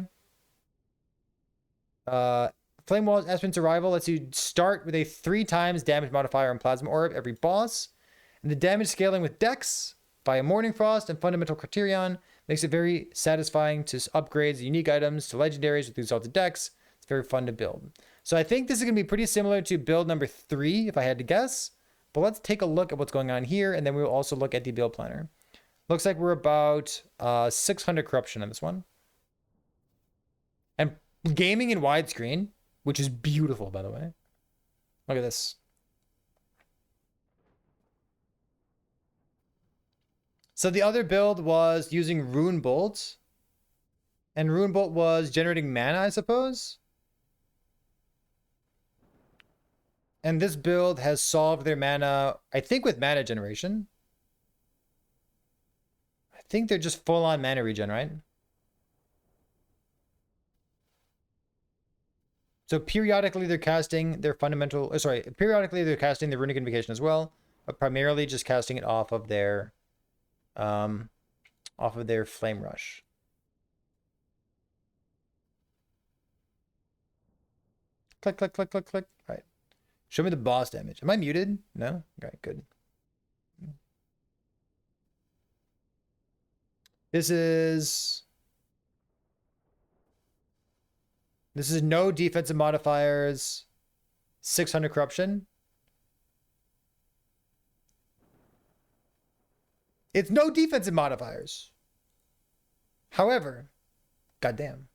Flame Wall's Esprin's Arrival lets you start with a 3 times damage modifier on Plasma Orb every boss. And the damage scaling with Dex via Morning Frost and Fundamental Criterion makes it very satisfying to upgrade unique items to legendaries with the exalted Dex. It's very fun to build. So I think this is going to be pretty similar to build number 3, if I had to guess. But let's take a look at what's going on here, and then we'll also look at the build planner. Looks like we're about 600 corruption on this one. And gaming in widescreen, which is beautiful, by the way. Look at this. So the other build was using Rune Bolt. And Rune Bolt was generating mana, I suppose. And this build has solved their mana, I think, with mana generation. I think they're just full on mana regen, right? So periodically they're casting their fundamental, periodically they're casting the Runic Invocation as well, but primarily just casting it off of their Flame Rush. Click, click, click, click, click. All right. Show me the boss damage. Am I muted? No? Okay, good. This is no defensive modifiers, 600 corruption. It's no defensive modifiers. However, goddamn.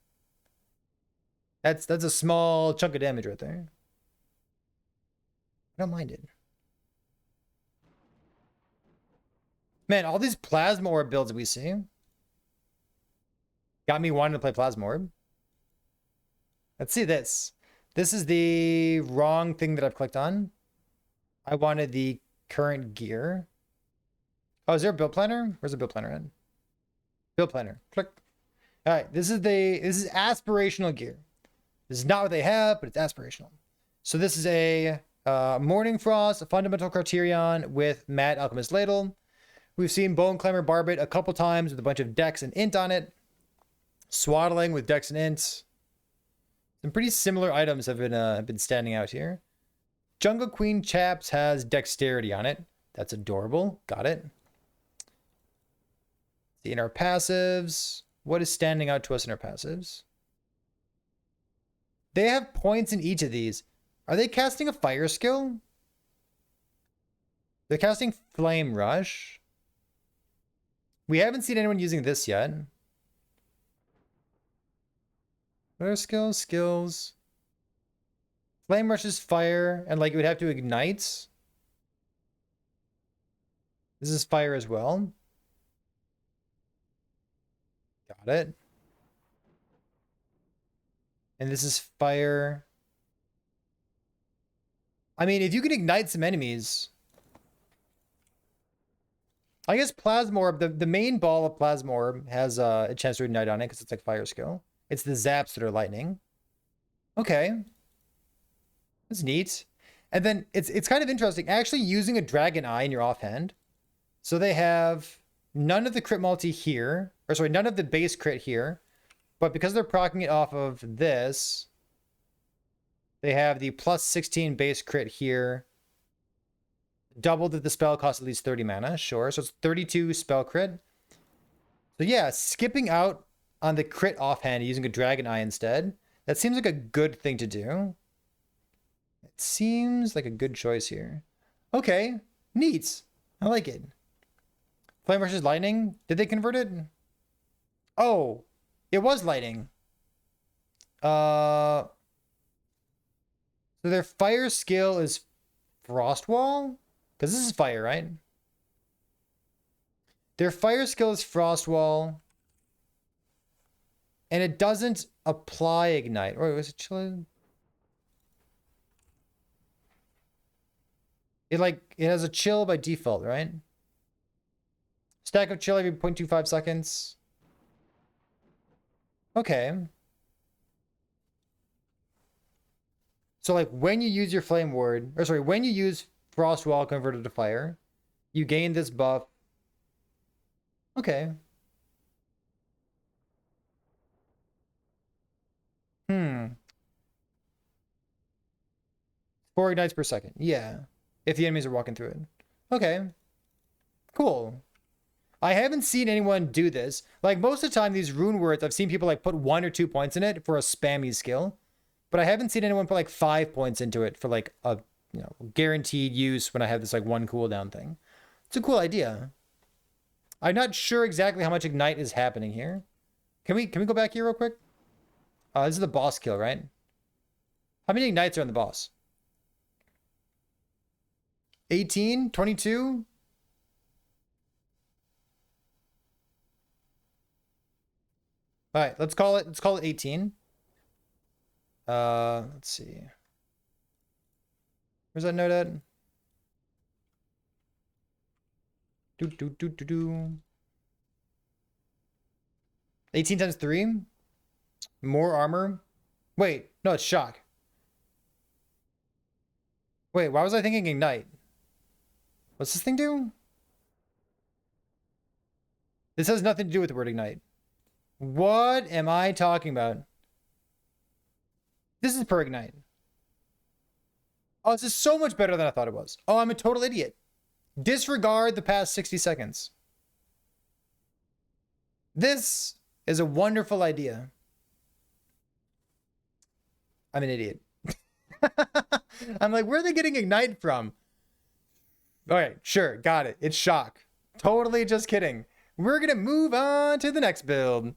That's a small chunk of damage right there. I don't mind it. Man, all these Plasma Orb builds we see got me wanting to play Plasma Orb. Let's see this. This is the wrong thing that I've clicked on. I wanted the current gear. Oh, is there a build planner? Where's the build planner at? Build planner. Click. All right, this is aspirational gear. This is not what they have, but it's aspirational. So this is a Morning Frost, a fundamental criterion with Mad Alchemist Ladle. We've seen Bone Climber Barbet a couple times with a bunch of Dex and Int on it. Swaddling with Dex and Int. Some pretty similar items have been standing out here. Jungle Queen Chaps has Dexterity on it. That's adorable. Got it. See, in our passives, what is standing out to us in our passives? They have points in each of these. Are they casting a fire skill? They're casting Flame Rush. We haven't seen anyone using this yet. What are skills? Skills. Flame Rush is fire, and like it would have to ignite. This is fire as well. Got it. And this is fire. I mean, if you can ignite some enemies. I guess Plasma Orb, the main ball of Plasma Orb has a chance to ignite on it because it's like fire skill. It's the zaps that are lightning. Okay. That's neat. And then it's kind of interesting actually using a Dragon Eye in your offhand. So they have none of the crit multi here, or sorry, none of the base crit here, but because they're proccing it off of this, they have the plus 16 base crit here. Doubled if the spell costs at least 30 mana, sure. So it's 32 spell crit. So yeah, skipping out on the crit offhand using a Dragon Eye instead, that seems like a good thing to do. It seems like a good choice here. Okay, neat. I like it. Flame versus lightning. Did they convert it? Oh, it was lightning. So their fire skill is Frost Wall? Because this is fire, right? Their fire skill is Frost Wall. And it doesn't apply Ignite. Or was it chill? It has a chill by default, right? Stack of chill every 0.25 seconds. Okay. So like when you use your Flame Ward, or sorry, when you use Frost Wall converted to fire, you gain this buff. Okay. 4 ignites per second. Yeah. If the enemies are walking through it. Okay. Cool. I haven't seen anyone do this. Like most of the time, these rune words, I've seen people like put 1 or 2 points in it for a spammy skill. But I haven't seen anyone put like 5 points into it for like a guaranteed use when I have this like 1 cooldown thing. It's a cool idea. I'm not sure exactly how much ignite is happening here. Can we go back here real quick? This is the boss kill, right? How many ignites are on the boss? 18? 22? All right, let's call it 18. Let's see. Where's that note at? 18 times 3. More armor. Wait, no, it's shock. Wait, why was I thinking ignite? What's this thing do? This has nothing to do with the word ignite. What am I talking about? This is per ignite. Oh, this is so much better than I thought it was. Oh, I'm a total idiot. Disregard the past 60 seconds. This is a wonderful idea. I'm an idiot. I'm like, where are they getting Ignite from? Okay, sure, got it. It's Shock. Totally just kidding. We're going to move on to the next build.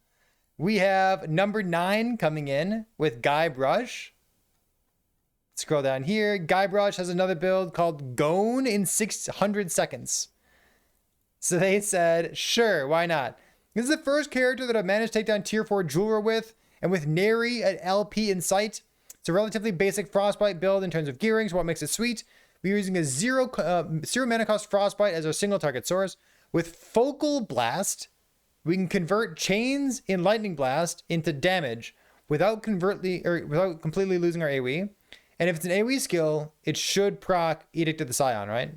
We have number 9 coming in with Guybrush. Scroll down here. Guybrush has another build called Gon in 600 seconds. So they said, sure, why not? This is the first character that I've managed to take down tier 4 Jeweler with, and with Neri at LP in sight. It's a relatively basic Frostbite build in terms of gearing, so what makes it sweet. We're using a zero mana cost Frostbite as our single target source. With Focal Blast, we can convert chains in Lightning Blast into damage without completely losing our AoE. And if it's an AoE skill, it should proc Edict of the Scion, right?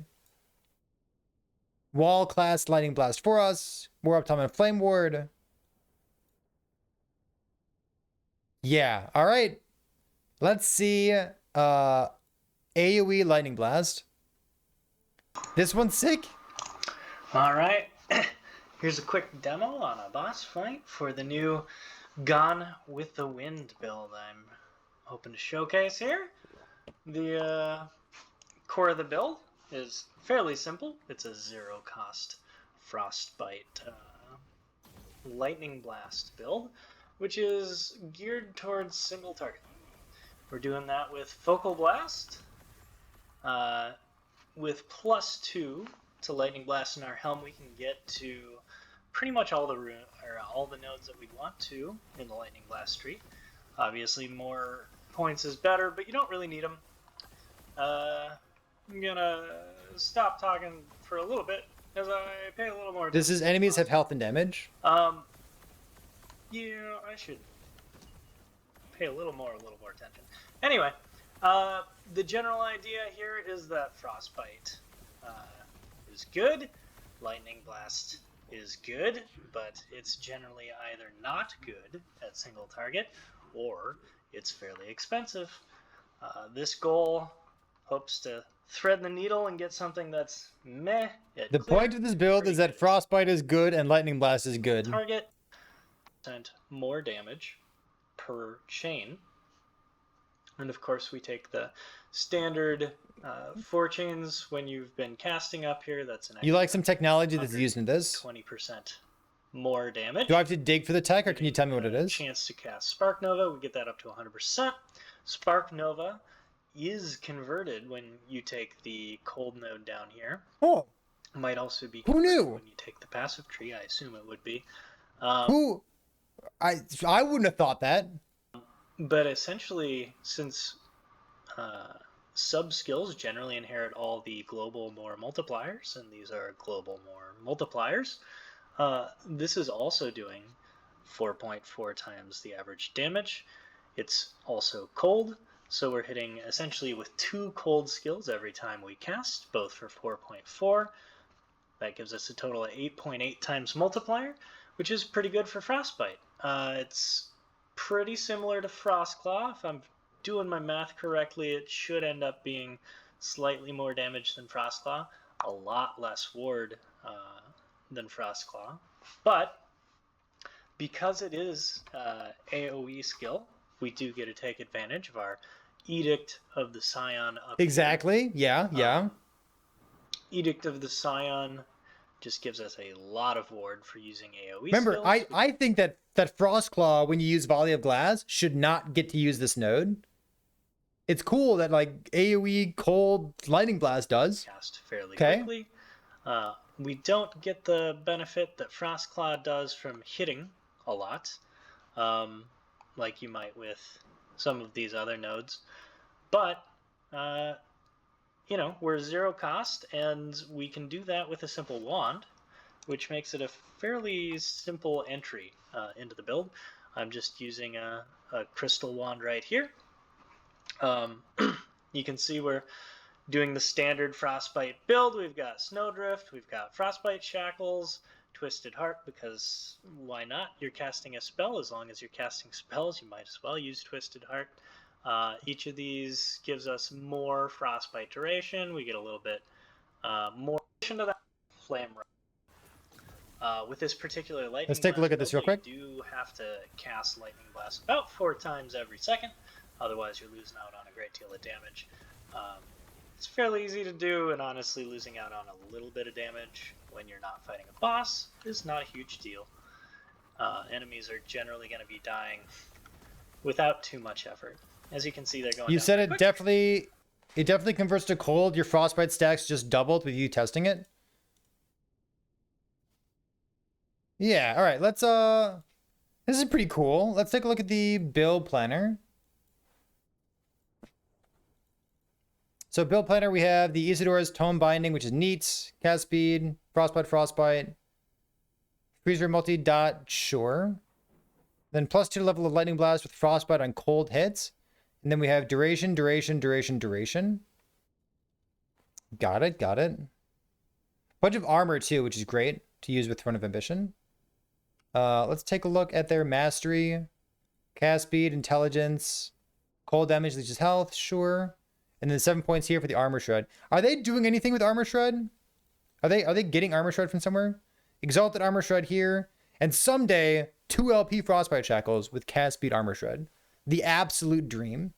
Wall class Lightning Blast for us. More uptime on Flame Ward. Yeah, all right. Let's see. AoE Lightning Blast. This one's sick. All right. Here's a quick demo on a boss fight for the new Gone with the Wind build I'm hoping to showcase here. The core of the build is fairly simple. It's a zero cost Frostbite Lightning Blast build, which is geared towards single target. We're doing that with Focal Blast, with +2 to Lightning Blast in our helm. We can get to pretty much all the nodes that we want to in the Lightning Blast tree. Obviously, more points is better, but you don't really need them. I'm gonna stop talking for a little bit as I pay a little more attention. Does his enemies have health and damage? Yeah, I should pay a little more attention. Anyway, the general idea here is that Frostbite is good, Lightning Blast is good, but it's generally either not good at single target or it's fairly expensive. This goal hopes to thread the needle and get something that's meh. The point of this build is that Frostbite is good and Lightning Blast is good. Target more damage per chain. And of course we take the standard 4 chains when you've been casting up here. That's an You like some technology that's used in this? 20% more damage. Do I have to dig for the tech, or can you tell me what it is? Chance to cast Spark Nova. We get that up to 100%. Spark Nova is converted when you take the cold node down here. Oh. Might also be Who knew? when you take the passive tree. I assume it would be. I wouldn't have thought that. But essentially, since sub-skills generally inherit all the global more multipliers, and these are global more multipliers, this is also doing 4.4 times the average damage. It's also cold, so we're hitting essentially with 2 cold skills every time we cast, both for 4.4. That gives us a total of 8.8 times multiplier, which is pretty good for Frostbite. It's pretty similar to Frostclaw. If I'm doing my math correctly, it should end up being slightly more damage than Frostclaw, a lot less ward than Frostclaw. But because it is AoE skill, we do get to take advantage of our Edict of the Scion up Exactly. here. Yeah. Edict of the Scion just gives us a lot of ward for using AoE Remember, skills. I think that Frostclaw, when you use Volley of Glass, should not get to use this node. It's cool that like AoE cold Lightning Blast does. Cast fairly quickly. We don't get the benefit that Frostclaw does from hitting a lot, like you might with some of these other nodes. But you know, we're zero cost, and we can do that with a simple wand, which makes it a fairly simple entry into the build. I'm just using a crystal wand right here. You can see we're doing the standard Frostbite build. We've got Snowdrift, we've got Frostbite Shackles, Twisted Heart, because why not? You're casting a spell. As long as you're casting spells, you might as well use Twisted Heart. Each of these gives us more Frostbite duration. We get a little bit more. In addition to that, Flame With this particular lightning Let's take a look at blast this real build, quick. You do have to cast lightning blast about 4 times every second, otherwise you're losing out on a great deal of damage. It's fairly easy to do, and honestly, losing out on a little bit of damage when you're not fighting a boss is not a huge deal. Enemies are generally going to be dying without too much effort. As you can see, they're going. You down said pretty it quick. definitely converts to cold. Your frostbite stacks just doubled with you testing it. Yeah, all right, let's this is pretty cool. Let's take a look at the build planner. So build planner, we have the Isidora's Tome Binding, which is neat. Cast speed, frostbite, freezer multi-dot, sure. Then +2 to level of lightning blast with frostbite on cold hits. And then we have duration. Got it. Bunch of armor too, which is great to use with Throne of Ambition. Let's take a look at their mastery, cast speed, intelligence, cold damage, leeches health, sure. And then 7 points here for the armor shred. Are they doing anything with armor shred? Are they getting armor shred from somewhere? Exalted armor shred here, and someday 2 LP frostbite shackles with cast speed armor shred. The absolute dream.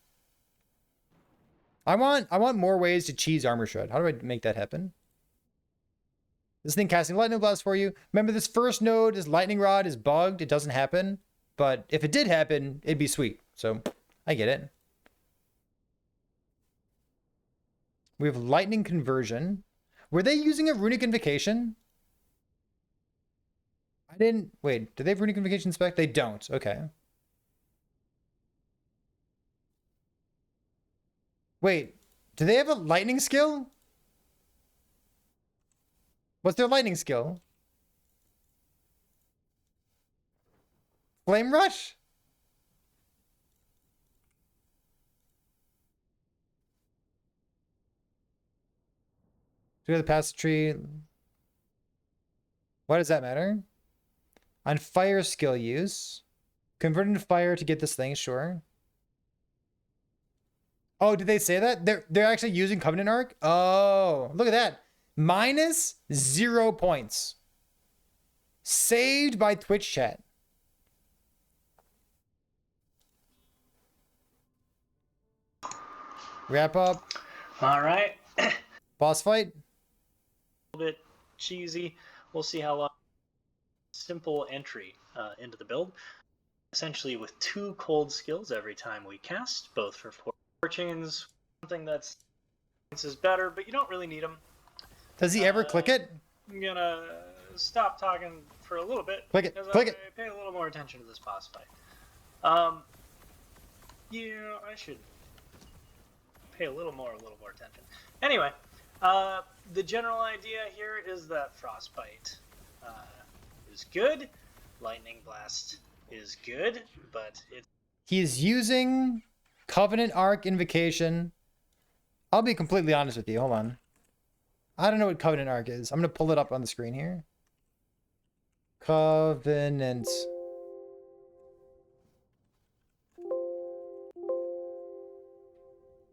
I want more ways to cheese armor shred. How do I make that happen? This thing casting lightning blast for you. Remember, this first node, this lightning rod is bugged. It doesn't happen. But if it did happen, it'd be sweet. So I get it. We have lightning conversion. Were they using a runic invocation? I didn't. Wait, do they have runic invocation spec? They don't. Okay. Wait, do they have a lightning skill? What's their lightning skill? Flame Rush? Do we have the passage tree? Why does that matter? On fire skill use. Convert into fire to get this thing, sure. Oh, did they say that? They're actually using Covenant Arc? Oh, look at that. -0 points. Saved by Twitch chat. Wrap up. All right. Boss fight. A little bit cheesy. We'll see how long. Simple entry into the build. Essentially with 2 cold skills every time we cast, both for 4 chains. Something that's is better, but you don't really need them. Does he ever click it? I'm gonna stop talking for a little bit. Click it, because click I it. pay a little more attention to this boss fight. Yeah, I should pay a little more attention. Anyway, the general idea here is that Frostbite is good, Lightning Blast is good, but it's... He's using Covenant Arc Invocation. I'll be completely honest with you. Hold on. I don't know what Covenant Arc is. I'm going to pull it up on the screen here. Covenant.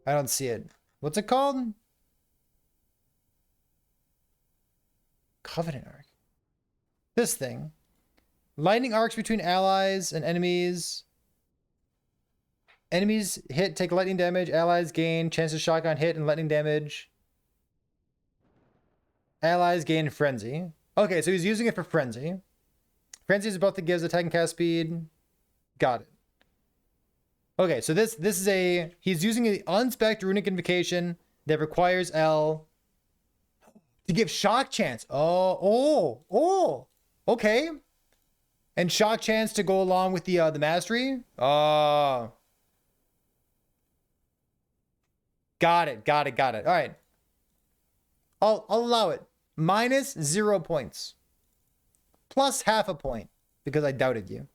I don't see it. What's it called? Covenant Arc. This thing. Lightning arcs between allies and enemies. Enemies hit, take lightning damage. Allies gain chance to shotgun hit and lightning damage. Allies gain frenzy. Okay, so he's using it for frenzy. Frenzy is both that gives attack and cast speed. Got it. Okay, so this is he's using an unspec'd runic invocation that requires L to give shock chance. Oh, okay. And shock chance to go along with the mastery. Got it. All right. I'll allow it. -0 points. Plus half a point because I doubted you.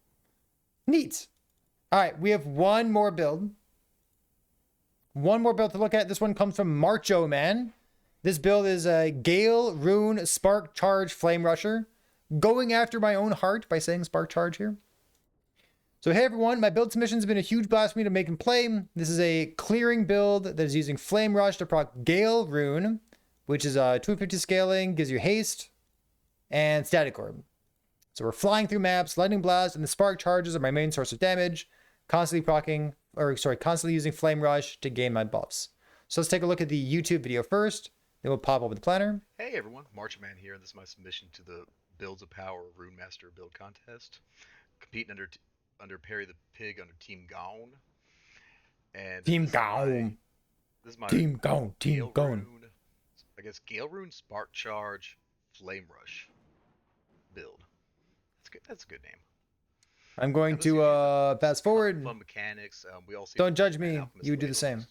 Neat. All right, we have one more build. One more build to look at. This one comes from Marcho Man. This build is a Gale, Rune, Spark, Charge, Flame Rusher. Going after my own heart by saying Spark Charge here. So hey everyone, my build submission has been a huge blast for me to make and play. This is a clearing build that is using Flame Rush to proc Gale Rune, which is 250 scaling, gives you haste, and Static Orb. So we're flying through maps, lightning blast, and the spark charges are my main source of damage. Constantly using flame rush to gain my buffs. So let's take a look at the YouTube video first. Then we'll pop open the planner. Hey everyone, Marchman here, and this is my submission to the Builds of Power Rune Master build contest. Competing under Perry the Pig under Team Gon. And Team Gon. This is my Team Gon. Team Gon. I guess Gale Rune, Spark Charge, Flame Rush build. That's a good name. I'm going to fast forward. Fun mechanics. We all see Don't judge me. You do the same.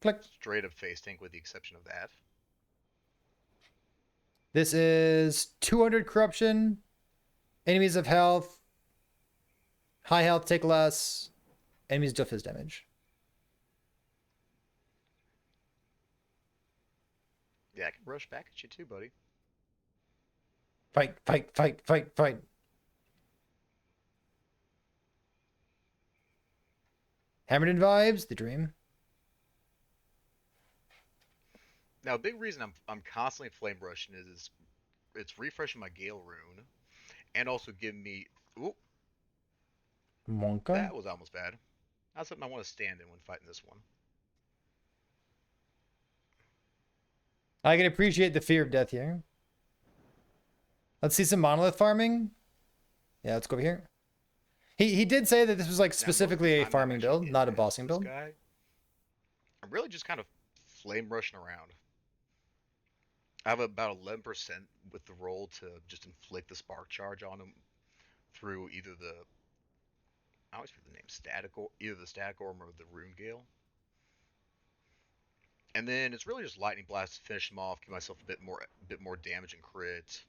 Click. Straight up face tank with the exception of that. This is 200 corruption. Enemies of health. High health take less. Enemies deal fizz damage. Yeah, I can rush back at you too, buddy. Fight, fight, fight, fight, fight. Hammerton vibes, the dream. Now, a big reason I'm constantly flame rushing is it's refreshing my Gale Rune, and also giving me. Ooh, Monka. that was almost bad. That's something I want to stand in when fighting this one. I can appreciate the fear of death here. Let's see some monolith farming. Yeah, let's go over here. He did say that this was like specifically a farming build, not a bossing build. I'm really just kind of flame rushing around. I have about 11% with the roll to just inflict the spark charge on him through either the I always forget the name either the static orb or the rune gale. And then it's really just lightning blast to finish him off, give myself a bit more damage and crit.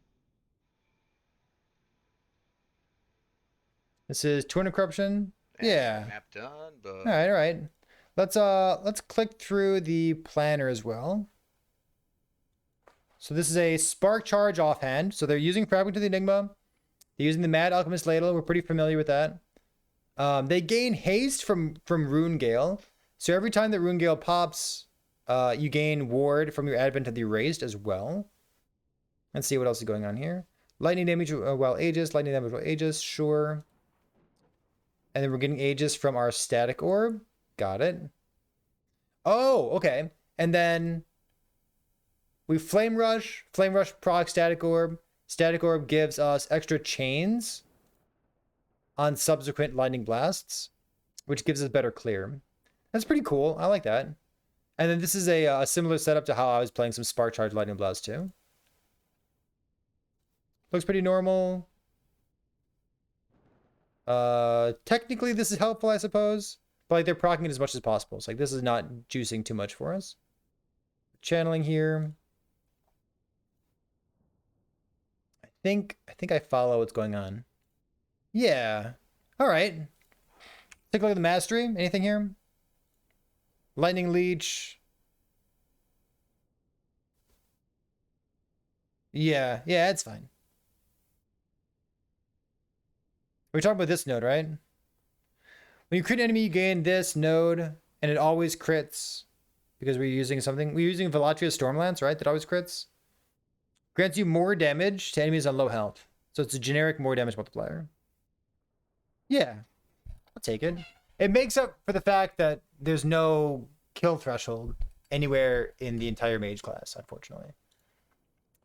This is 200 corruption. And Yeah. map done, but All right. Let's click through the planner as well. So this is a spark charge offhand. So they're using Fragment of the Enigma. They're using the Mad Alchemist Ladle. We're pretty familiar with that. They gain haste from Rune Gale. So every time that Rune Gale pops, you gain ward from your Advent of the Erased as well. Let's see what else is going on here. Lightning damage while Aegis. Lightning damage while Aegis. Sure. And then we're getting Aegis from our static orb. Got it. Oh, okay. And then we flame rush proc static orb. Static orb gives us extra chains on subsequent lightning blasts, which gives us better clear. That's pretty cool. I like that. And then this is a similar setup to how I was playing some spark charge lightning blast too. Looks pretty normal. Technically this is helpful, I suppose, but like they're proccing it as much as possible. So like this is not juicing too much for us. Channeling here. I think I follow what's going on. Yeah. All right. Take a look at the mastery. Anything here? Lightning leech. Yeah, it's fine. We're talking about this node, right? When you crit an enemy, you gain this node, and it always crits because we're using something. We're using Velatria's Stormlance, right? That always crits. Grants you more damage to enemies on low health. So it's a generic more damage multiplier. Yeah, I'll take it. It makes up for the fact that there's no kill threshold anywhere in the entire mage class, unfortunately.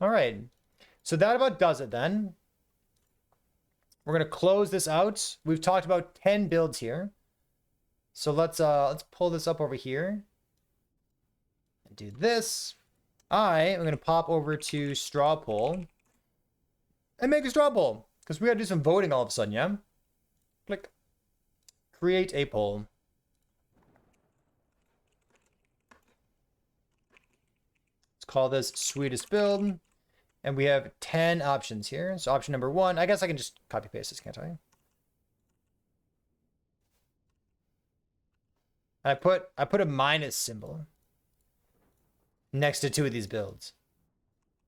All right, so that about does it then. We're gonna close this out. We've talked about 10 builds here. So let's pull this up over here and do this. I am gonna pop over to straw poll and make a straw poll because we gotta do some voting all of a sudden, yeah? Click. Create a poll. Let's call this sweetest build. And we have 10 options here. So option number 1, I guess I can just copy paste this, can't I? I put a minus symbol next to 2 of these builds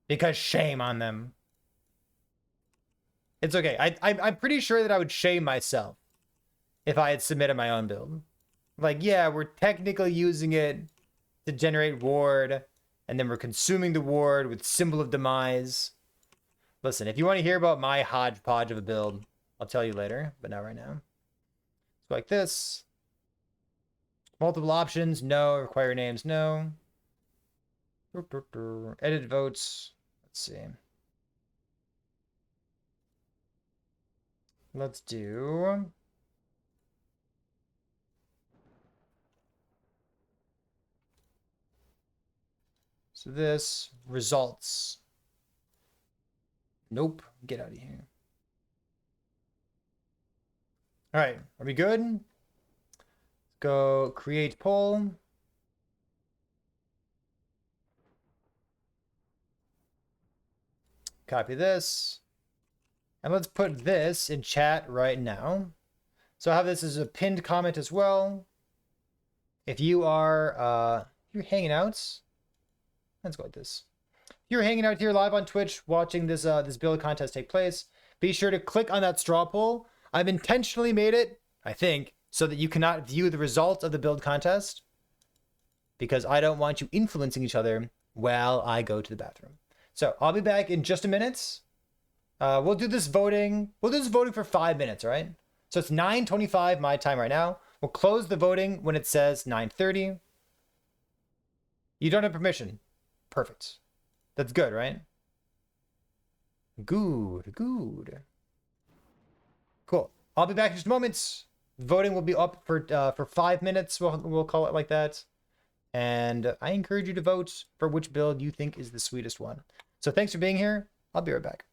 because shame on them. It's okay. I'm pretty sure that I would shame myself if I had submitted my own build. Like, yeah, we're technically using it to generate ward, and then we're consuming the ward with Symbol of Demise. Listen, if you want to hear about my hodgepodge of a build, I'll tell you later, but not right now. Let's go like this. Multiple options, no. Require names, no. Edit votes. Let's see. Let's do. So this results. Nope. Get out of here. All right. Are we good? Let's go create poll. Copy this. And let's put this in chat right now. So I have this as a pinned comment as well. If you are you're hanging out, let's go like this. If you're hanging out here live on Twitch watching this this build contest take place, be sure to click on that straw poll. I've intentionally made it, I think, so that you cannot view the results of the build contest because I don't want you influencing each other while I go to the bathroom. So I'll be back in just a minute. We'll do this voting. We'll do this voting for 5 minutes, all right? So it's 9:25 my time right now. We'll close the voting when it says 9:30. You don't have permission. Perfect. That's good, right? Good. Cool. I'll be back in just a moment. Voting will be up for 5 minutes. We'll call it like that. And I encourage you to vote for which build you think is the sweetest one. So thanks for being here. I'll be right back.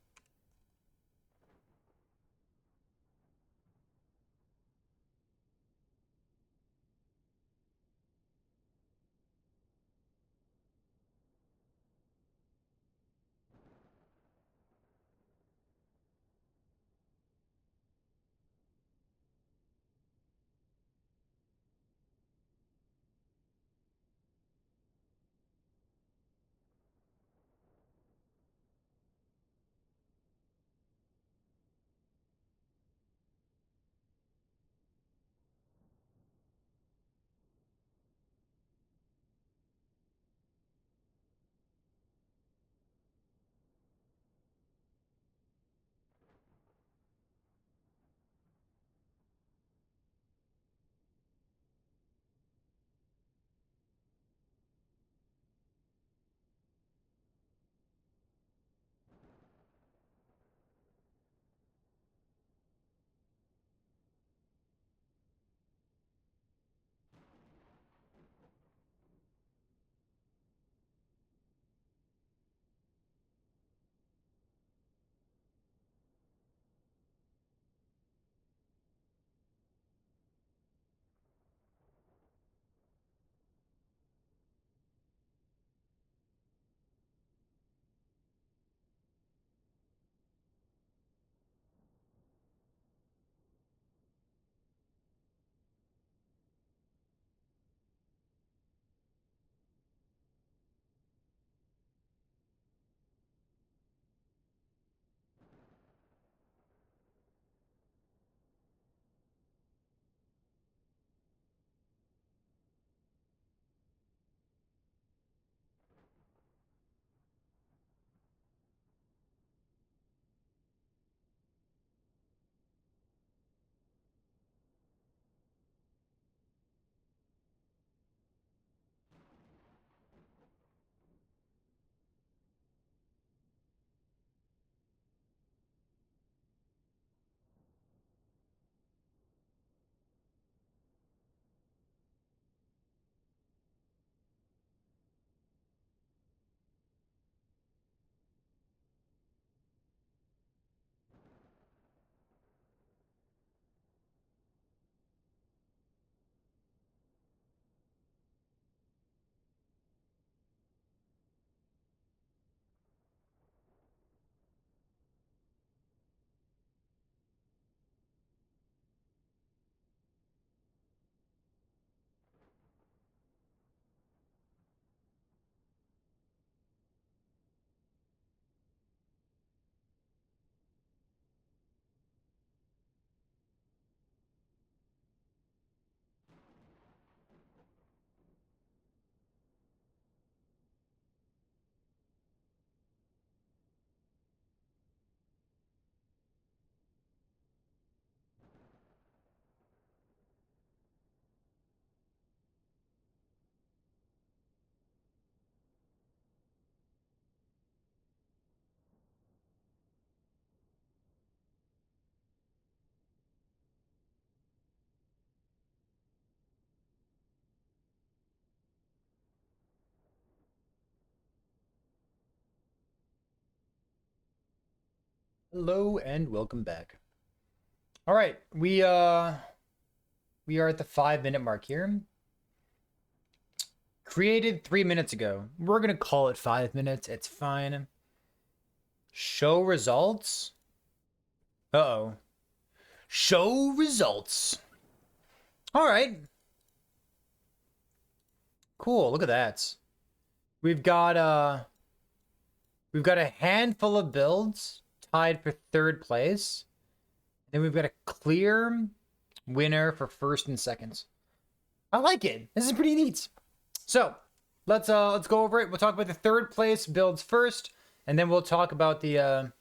Hello and welcome back. All right, we are at the 5-minute mark here. Created 3 minutes ago. We're gonna call it 5 minutes. It's fine. Show results. Uh-oh. Show results. All right. Cool. Look at that. We've got a handful of builds tied for 3rd place. Then we've got a clear winner for 1st and 2nd. I like it. This is pretty neat. So let's go over it. We'll talk about the 3rd place builds first, and then we'll talk about the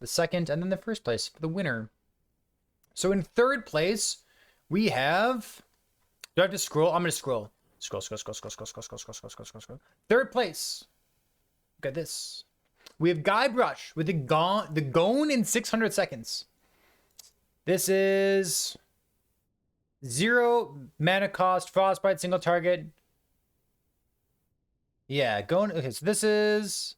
2nd and then the 1st place for the winner. So in 3rd place, we have. Do I have to scroll? I'm gonna scroll. Scroll. 3rd place. Look at this. We have Guybrush with the Gon in 600 seconds. This is 0 mana cost, frostbite, single target. Yeah, Gon. Okay, so this is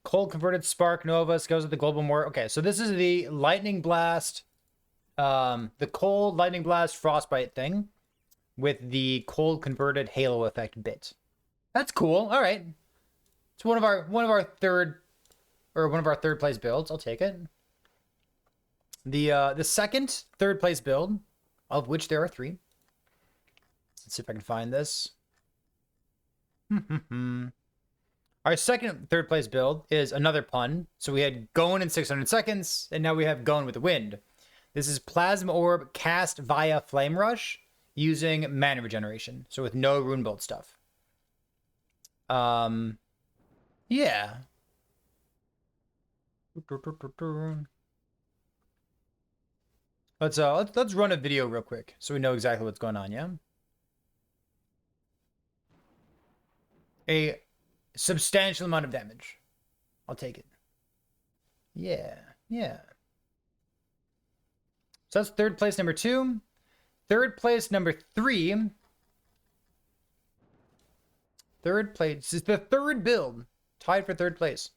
cold converted spark nova. Goes with the global more. Okay, so this is the lightning blast, the cold lightning blast frostbite thing with the cold converted halo effect bit. That's cool. All right. It's one of our 3rd place builds. I'll take it. The 2nd 3rd place build, of which there are 3. Let's see if I can find this. Our 2nd 3rd place build is another pun. So we had Gon in 600 seconds, and now we have Gon with the wind. This is Plasma Orb cast via Flame Rush using mana regeneration. So with no Rune Bolt stuff. Yeah. Let's run a video real quick so we know exactly what's going on, yeah? A substantial amount of damage. I'll take it. Yeah. So that's 3rd place number 2. 3rd place number 3. 3rd place. This is the 3rd build. Tied for 3rd place.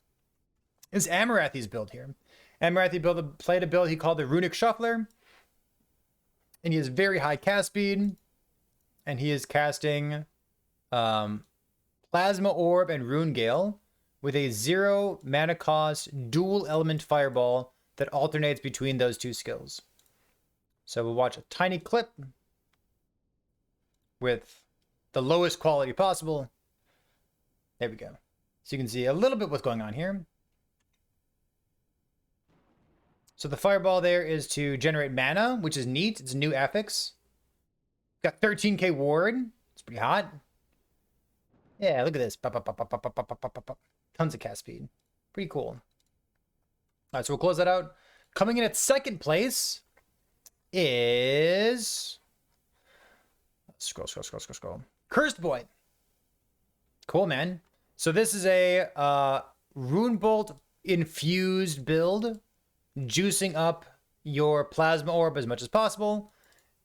Is Amarathi's build here. Amarathi played a build he called the Runic Shuffler. And he has very high cast speed. And he is casting Plasma Orb and Rune Gale with a 0 mana cost dual element fireball that alternates between those 2 skills. So we'll watch a tiny clip with the lowest quality possible. There we go. So you can see a little bit what's going on here. So the fireball there is to generate mana, which is neat. It's a new affix. Got 13k ward. It's pretty hot. Yeah, look at this. Tons of cast speed. Pretty cool. All right, so we'll close that out. Coming in at 2nd place is... Scroll. Cursed Boy. Cool, man. So this is a Rune Bolt infused build, juicing up your Plasma Orb as much as possible,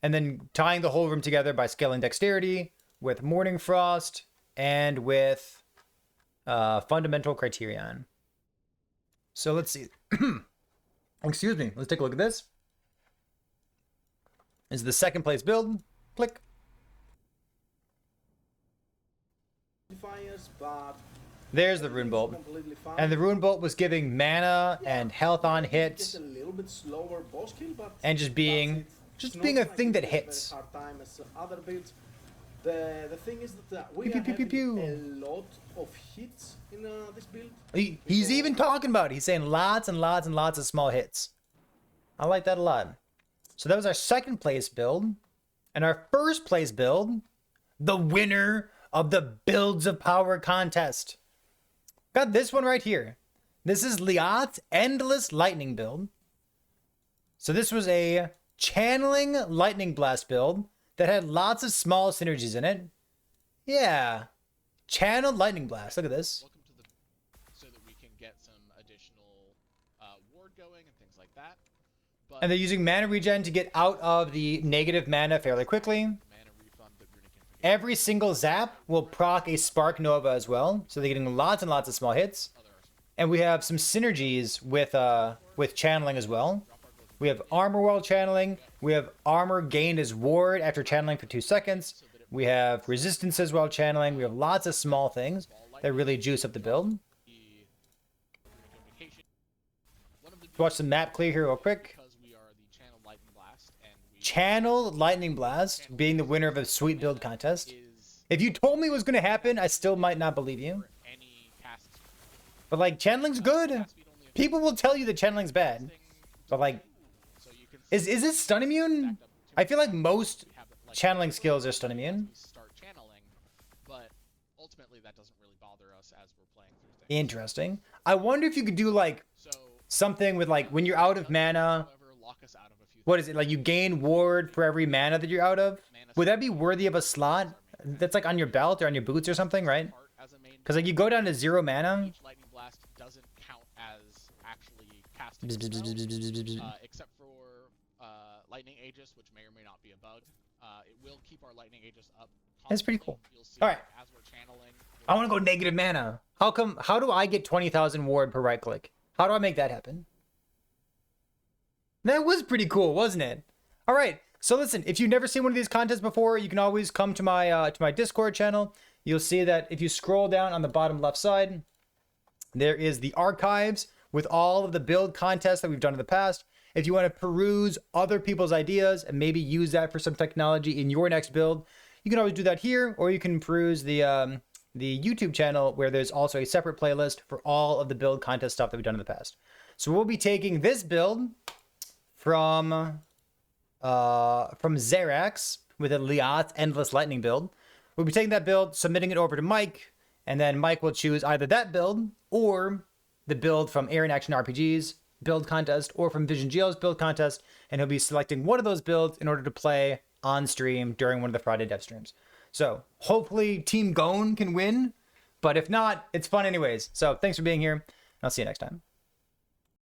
and then tying the whole room together by scaling Dexterity with Morning Frost and with Fundamental Criterion. So let's see. Excuse me. Let's take a look at this. This is the 2nd place build. Click. But there's the Rune Bolt. And the Rune Bolt was giving mana and health on hits. a little bit slower boss kill, but and just being a thing that hits. Hard time as other builds. The thing is that we Pew, are pew, pew, pew, having a lot of hits in this build. He's even talking about it. He's saying lots and lots and lots of small hits. I like that a lot. So that was our 2nd place build. And our 1st place build, the winner of the Builds of Power contest. Got this one right here. This is Liat's Endless Lightning build. So this was a channeling Lightning Blast build that had lots of small synergies in it. Yeah. Channeled Lightning Blast. Look at this. Welcome to the so that we can get some additional ward going and things like that. But And they're using mana regen to get out of the negative mana fairly quickly. mana refund that Runic can forget. Every single zap will proc a Spark Nova as well. So they're getting lots and lots of small hits. Oh, there are some And we have some synergies with channeling as well. We have armor while channeling. We have armor gained as ward after channeling for 2 seconds. We have resistances while channeling. We have lots of small things that really juice up the build. Watch some map clear here real quick. Channel Lightning Blast being the winner of a sweet build contest. If you told me it was going to happen, I still might not believe you. But like, channeling's good. People will tell you that channeling's bad. But like, is it stun immune? I feel like most channeling skills are stun immune. But ultimately that doesn't really bother us as we're playing through things. Interesting. I wonder if you could do like something with like when you're out of mana. What is it? Like you gain ward for every mana that you're out of? Would that be worthy of a slot that's like on your belt or on your boots or something, right? Because like you go down to 0 mana. Each lightning blast doesn't count as actually casting except for lightning aegis, which may or may not be a bug. It will keep our lightning aegis up. That's pretty cool. You'll see All right. as we're channeling. I want to go negative mana. How do I get 20,000 ward per right click? How do I make that happen? That was pretty cool, wasn't it? All right. So listen, if you've never seen one of these contests before, you can always come to my Discord channel. You'll see that if you scroll down on the bottom left side, there is the archives with all of the build contests that we've done in the past. If you want to peruse other people's ideas and maybe use that for some technology in your next build, you can always do that here, or you can peruse the YouTube channel where there's also a separate playlist for all of the build contest stuff that we've done in the past. So we'll be taking this build from Xerax with a Liath Endless Lightning build. We'll be taking that build, submitting it over to Mike, and then Mike will choose either that build or the build from Air in Action RPG's build contest or from Vision GL's build contest, and he'll be selecting one of those builds in order to play on stream during one of the Friday dev streams. So hopefully Team Gon can win, but if not, it's fun anyways. So thanks for being here. I'll see you next time.